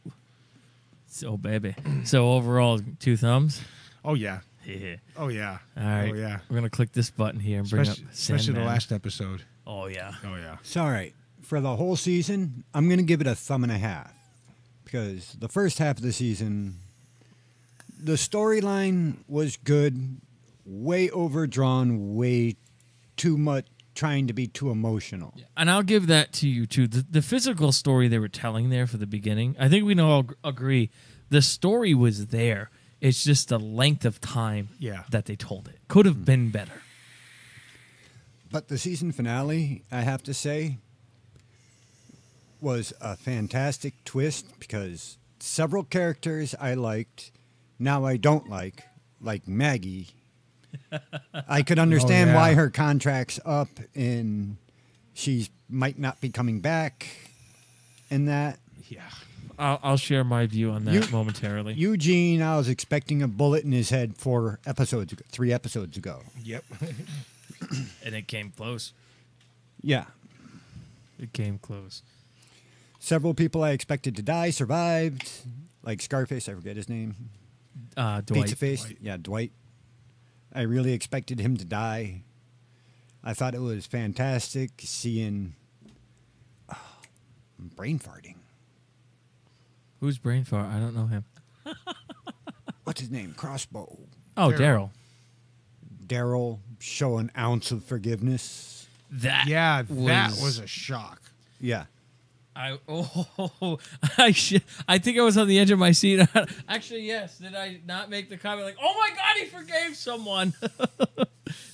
So baby. So overall, 2 thumbs. Oh yeah. Yeah. Oh yeah. All right. Oh yeah. We're gonna click this button here and bring up Especially the Sandman. last episode. Oh yeah. Oh yeah. So, all right. For the whole season, I'm going to give it a 1.5. Because the first half of the season, the storyline was good, way overdrawn, way too much, trying to be too emotional. Yeah. And I'll give that to you too. The physical story they were telling there for the beginning, I think we all agree, the story was there. It's just the length of time that they told it. Could have been better. But the season finale, I have to say, was a fantastic twist, because several characters I liked, now I don't like Maggie. I could understand why her contract's up and she might not be coming back in that. Yeah. I'll share my view on that momentarily. Eugene, I was expecting a bullet in his head 3 episodes ago. Yep. And it came close. Yeah. It came close. Several people I expected to die survived, like Scarface, I forget his name. Dwight. Pizza Face. Yeah, Dwight. I really expected him to die. I thought it was fantastic seeing brain farting. Who's brain fart? I don't know him. What's his name? Crossbow. Oh, Daryl. Daryl show an ounce of forgiveness. That was a shock. Yeah. I think I was on the edge of my seat. Actually, yes. Did I not make the comment like, "Oh my God, he forgave someone"?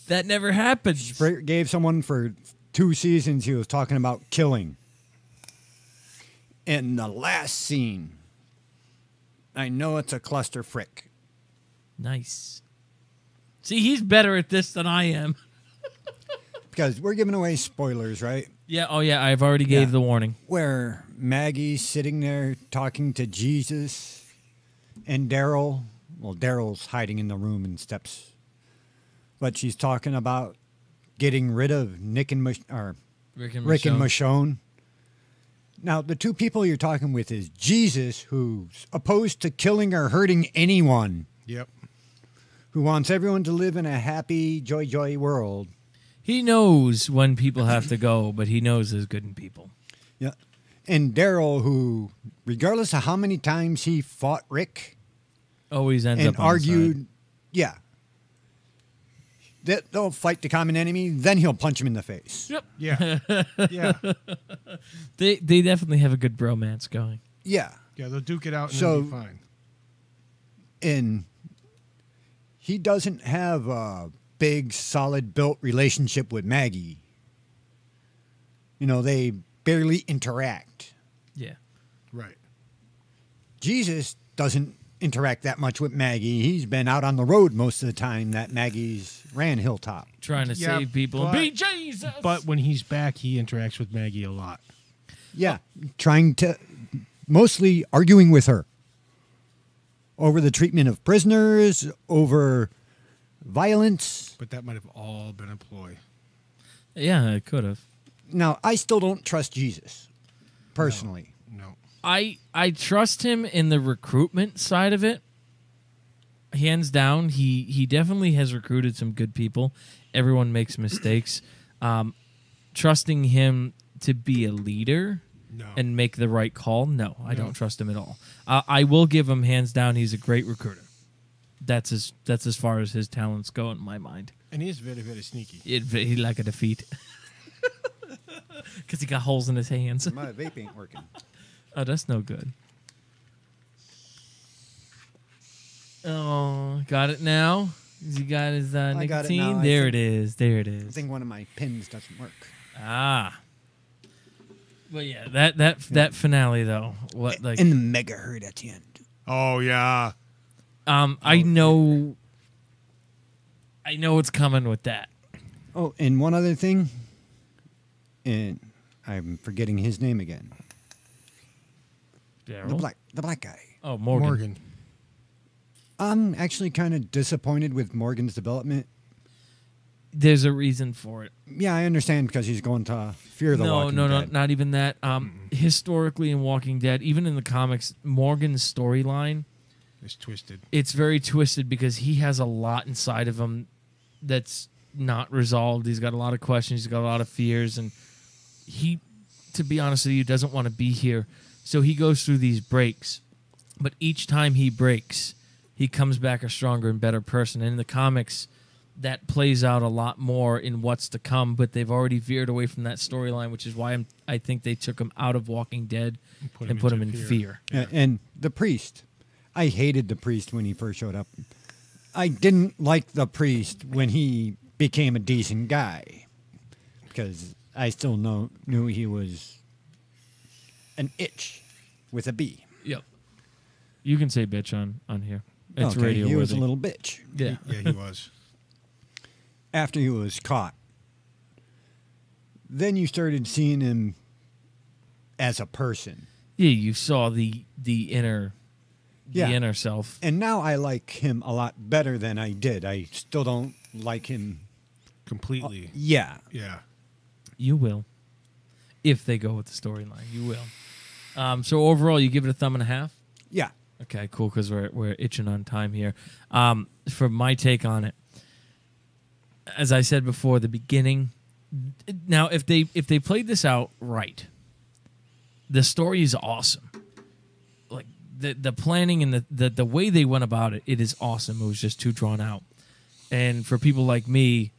That never happened. Gave someone for 2 seasons. He was talking about killing. In the last scene, I know it's a cluster frick. Nice. See, he's better at this than I am. Because we're giving away spoilers, right? Yeah. Oh, yeah. I've already gave the warning. Where Maggie's sitting there talking to Jesus and Daryl. Well, Daryl's hiding in the room and steps. But she's talking about getting rid of Rick and Michonne. Now, the two people you're talking with is Jesus, who's opposed to killing or hurting anyone. Yep. Who wants everyone to live in a happy, joy world. He knows when people have to go, but he knows there's good in people. Yeah. And Daryl, who, regardless of how many times he fought Rick, always ends and up on argued, the side. yeah. They'll fight the common enemy, then he'll punch him in the face. Yep. Yeah. Yeah. They definitely have a good bromance going. Yeah. Yeah, they'll duke it out and So- it'll be fine. And he doesn't have a big, solid built relationship with Maggie. You know, they barely interact. Yeah. Right. Jesus doesn't interact that much with Maggie. He's been out on the road most of the time that Maggie's ran Hilltop. Trying to Yeah, save people. but- Be Jesus! But when he's back, he interacts with Maggie a lot. Yeah, trying to, mostly arguing with her over the treatment of prisoners, over violence. But that might have all been a ploy. Yeah, it could have. Now, I still don't trust Jesus, personally. No. I trust him in the recruitment side of it. Hands down, he definitely has recruited some good people. Everyone makes mistakes. Trusting him to be a leader No. and make the right call, no, I don't trust him at all. I will give him hands down. He's a great recruiter. That's as far as his talents go in my mind. And he is very, very sneaky. He like a defeat because he got holes in his hands. My vape ain't working. Oh, that's no good. Oh, got it now. Has he got his I got it nicotine? now. There it is. There it I is. think one of my pins doesn't work. Ah. But yeah, that finale though. What like And the megahertz at the end. Oh, yeah. I know what's coming with that. Oh, and one other thing. And I'm forgetting his name again. Daryl? The black guy. Oh, Morgan. I'm actually kind of disappointed with Morgan's development. There's a reason for it. Yeah, I understand because he's going to Fear the Walking No, Dead. not even that. Historically in Walking Dead, even in the comics, Morgan's storyline, It's twisted. it's very twisted because he has a lot inside of him that's not resolved. He's got a lot of questions. He's got a lot of fears, and he, to be honest with you, doesn't want to be here. So he goes through these breaks, but each time he breaks, he comes back a stronger and better person. And in the comics, that plays out a lot more in what's to come, but they've already veered away from that storyline, which is why I think they took him out of Walking Dead and put him in into fear. And the priest. I hated the priest when he first showed up. I didn't like the priest when he became a decent guy because I still knew he was an itch with a B. Yep. You can say bitch on here. It's Okay, radio he was a worthy. little bitch Yeah. Yeah, he was. after he was caught. Then you started seeing him as a person. Yeah, you saw the inner inner self. And now I like him a lot better than I did. I still don't like him. Completely. Yeah. Yeah. You will. If they go with the storyline, you will. So overall, you give it a thumb and a half? Yeah. Okay, cool, because we're itching on time here. For my take on it, as I said before, the beginning. Now, if they played this out right, the story is awesome. Like the planning and the way they went about it, it is awesome. It was just too drawn out, and for people like me,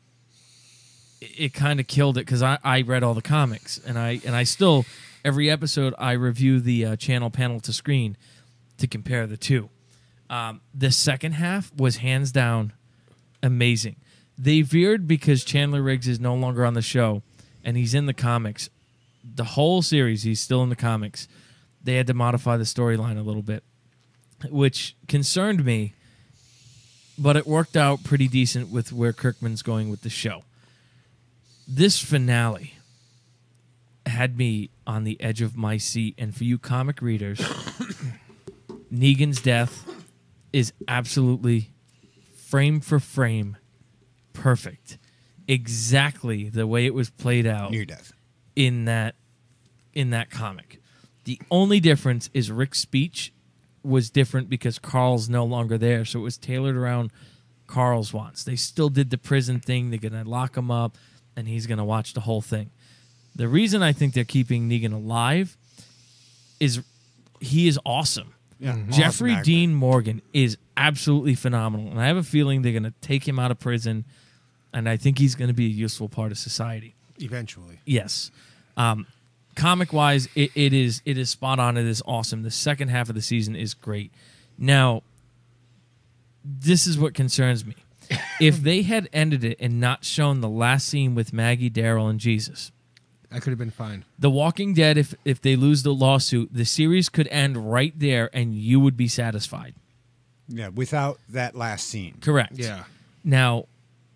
it kind of killed it because I read all the comics and I still every episode I review the channel panel to screen to compare the two. The second half was hands down amazing. They veered because Chandler Riggs is no longer on the show and he's in the comics. The whole series, he's still in the comics. They had to modify the storyline a little bit. which concerned me, but it worked out pretty decent with where Kirkman's going with the show. This finale had me on the edge of my seat, and for you comic readers, Negan's death is absolutely frame for frame perfect. Exactly the way it was played out Near death. in that comic. The only difference is Rick's speech was different because Carl's no longer there, so it was tailored around Carl's wants. They still did the prison thing. They're going to lock him up, and he's going to watch the whole thing. The reason I think they're keeping Negan alive is he is awesome. Yeah, Jeffrey awesome actor. Dean Morgan is absolutely phenomenal, and I have a feeling they're going to take him out of prison, and I think he's going to be a useful part of society. Eventually. Yes. Comic-wise, it is spot on. It is awesome. The second half of the season is great. Now, this is what concerns me. If they had ended it and not shown the last scene with Maggie, Daryl, and Jesus, That could have been fine. The Walking Dead, if they lose the lawsuit, the series could end right there and you would be satisfied. Yeah, without that last scene. Correct. Yeah. Now,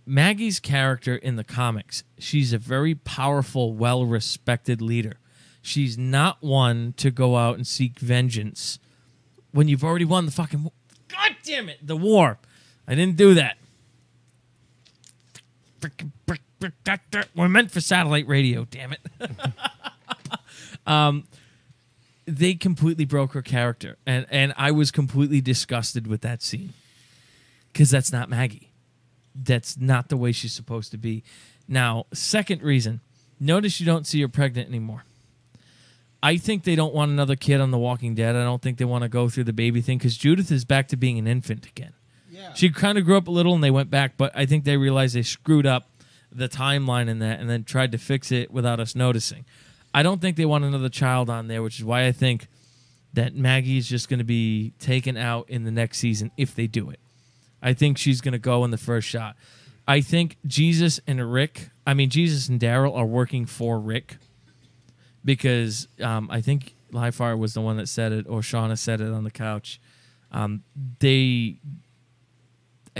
Maggie's character in the comics, she's a very powerful, well-respected leader. She's not one to go out and seek vengeance when you've already won the fucking... God damn it! The war. I didn't do that. We're meant for satellite radio, damn it. They completely broke her character. And I was completely disgusted with that scene. Because that's not Maggie. That's not the way she's supposed to be. Now, second reason, notice you don't see her pregnant anymore. I think they don't want another kid on The Walking Dead. I don't think they want to go through the baby thing because Judith is back to being an infant again. Yeah. She kind of grew up a little and they went back, but I think they realized they screwed up the timeline in that and then tried to fix it without us noticing. I don't think they want another child on there, which is why I think that Maggie is just going to be taken out in the next season if they do it. I think she's going to go in the first shot. I think Jesus and Daryl are working for Rick because I think Livefire was the one that said it, or Shauna said it on the couch. I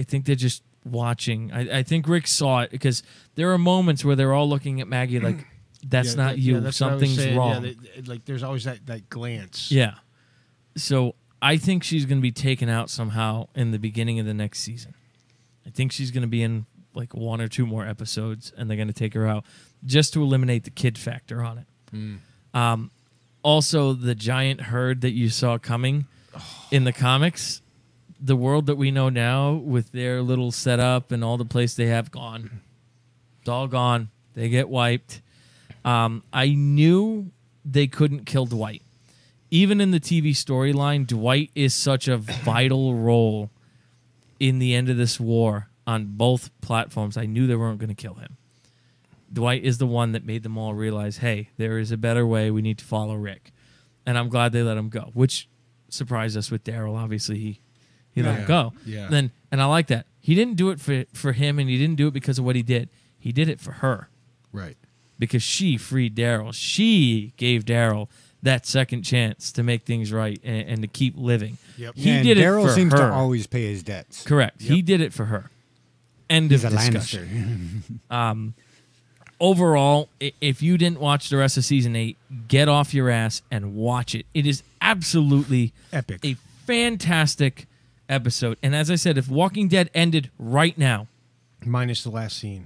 think they're just watching. I think Rick saw it because there are moments where they're all looking at Maggie like, that's not you. that's what I was Something's saying. wrong. Yeah, like there's always that glance. Yeah. So I think she's going to be taken out somehow in the beginning of the next season. I think she's going to be in like one or two more episodes, and they're going to take her out just to eliminate the kid factor on it. Also, the giant herd that you saw coming in the comics, the world that we know now with their little setup and all the place they have gone. It's all gone. They get wiped. I knew they couldn't kill Dwight. Even in the TV storyline, Dwight is such a vital role in the end of this war on both platforms. I knew they weren't going to kill him. Dwight is the one that made them all realize, hey, there is a better way. We need to follow Rick. And I'm glad they let him go, which surprised us with Daryl. Obviously, he let him go. Yeah. And I like that. He didn't do it for him, and he didn't do it because of what he did. He did it for her. Right. Because she freed Daryl. She gave Daryl that second chance to make things right and to keep living. Yep. He and did Daryl it for seems her. to always pay his debts. Correct. Yep. He did it for her. End He's of a discussion. Lannister. Overall, if you didn't watch the rest of season 8, get off your ass and watch it. It is absolutely Epic. a fantastic episode. And as I said, if Walking Dead ended right now, Minus the last scene.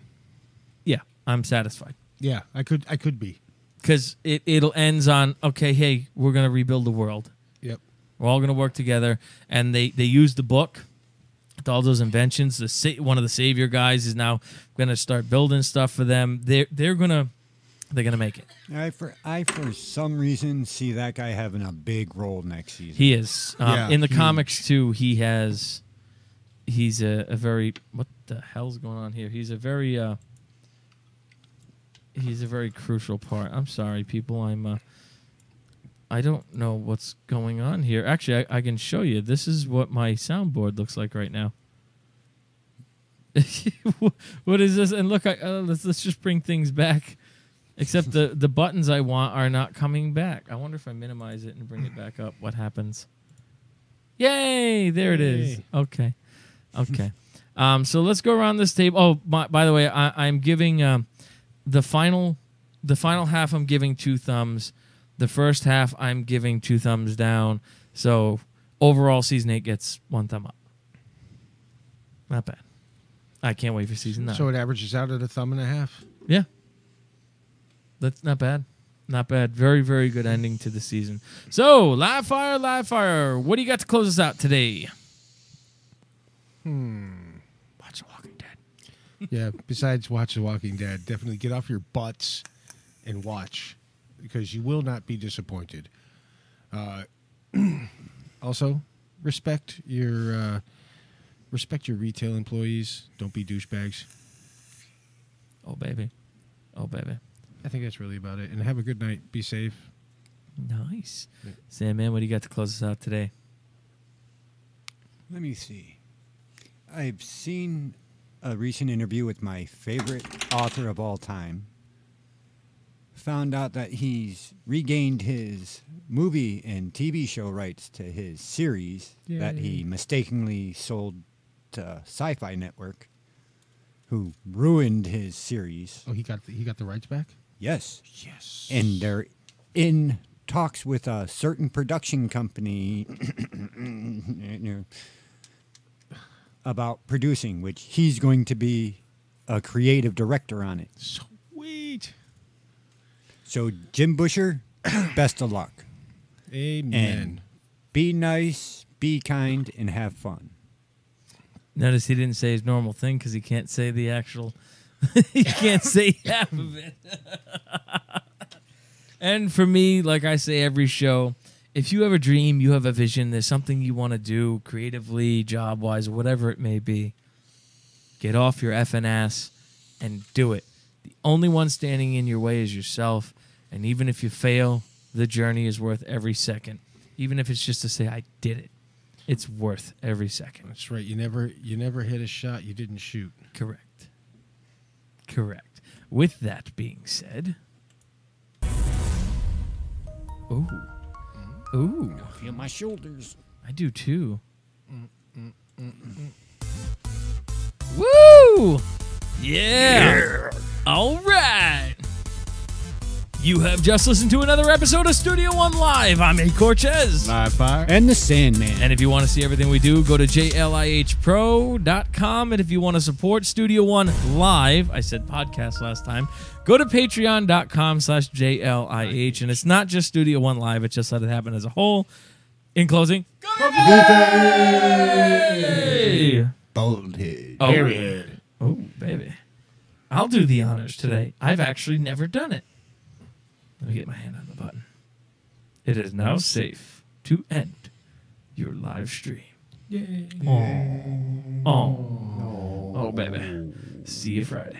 yeah, I'm satisfied. Yeah, I could be. Because it'll ends on, okay, hey, we're going to rebuild the world. Yep. We're all going to work together. And they use the book with all those inventions. One of the savior guys is now going to start building stuff for them. They're going to make it. I for some reason see that guy having a big role next season. He is. Yeah, in the huge. comics, too, he's a very... What the hell's going on here? He's a very crucial part. I'm sorry, people. I don't know what's going on here. Actually, I can show you. This is what my soundboard looks like right now. What is this? And look, let's just bring things back. Except the buttons I want are not coming back. I wonder if I minimize it and bring it back up, what happens? Yay! There it is. Yay. Okay. So let's go around this table. Oh, by the way, I'm giving the final half. I'm giving 2 thumbs. The first half, I'm giving 2 thumbs down. So overall, season 8 gets 1 thumb up. Not bad. I can't wait for season 9. So it averages out at a thumb and a half. Yeah. That's not bad. Not bad. Very, very good ending to the season. So, live fire. What do you got to close us out today? Watch The Walking Dead. Yeah, besides watch The Walking Dead, definitely get off your butts and watch, because you will not be disappointed. Also, respect your retail employees. Don't be douchebags. Oh, baby. I think that's really about it. And have a good night. Be safe. Nice. Sandman, what do you got to close us out today? Let me see. I've seen a recent interview with my favorite author of all time. Found out that he's regained his movie and TV show rights to his series that he mistakenly sold to Sci-Fi Network, who ruined his series. Oh, he got the rights back? Yes. Yes. And they're in talks with a certain production company about producing, which he's going to be a creative director on it. Sweet. So, Jim Busher, best of luck. Amen. And be nice, be kind, and have fun. Notice he didn't say his normal thing because he can't say the actual... he can't say half of it. And for me, like I say every show, if you have a dream, you have a vision, there's something you want to do creatively, job-wise, whatever it may be, get off your effing ass and do it. The only one standing in your way is yourself, and even if you fail, the journey is worth every second. Even if it's just to say, I did it. It's worth every second. That's right. You never hit a shot you didn't shoot. Correct. With that being said... Ooh. Feel my shoulders. I do too. Woo! Yeah! All right. You have just listened to another episode of Studio One Live. I'm A. Cortez. Live fire. And the Sandman. And if you want to see everything we do, go to jlihpro.com. And if you want to support Studio One Live, I said podcast last time, go to patreon.com/jlih. And it's not just Studio One Live, it's just let it happen as a whole. In closing, go Bald head. Oh, oh, baby. I'll do the honors today. I've actually never done it. Let me get my hand on the button. It is now safe to end your live stream. Yay. Oh, baby. See you Friday.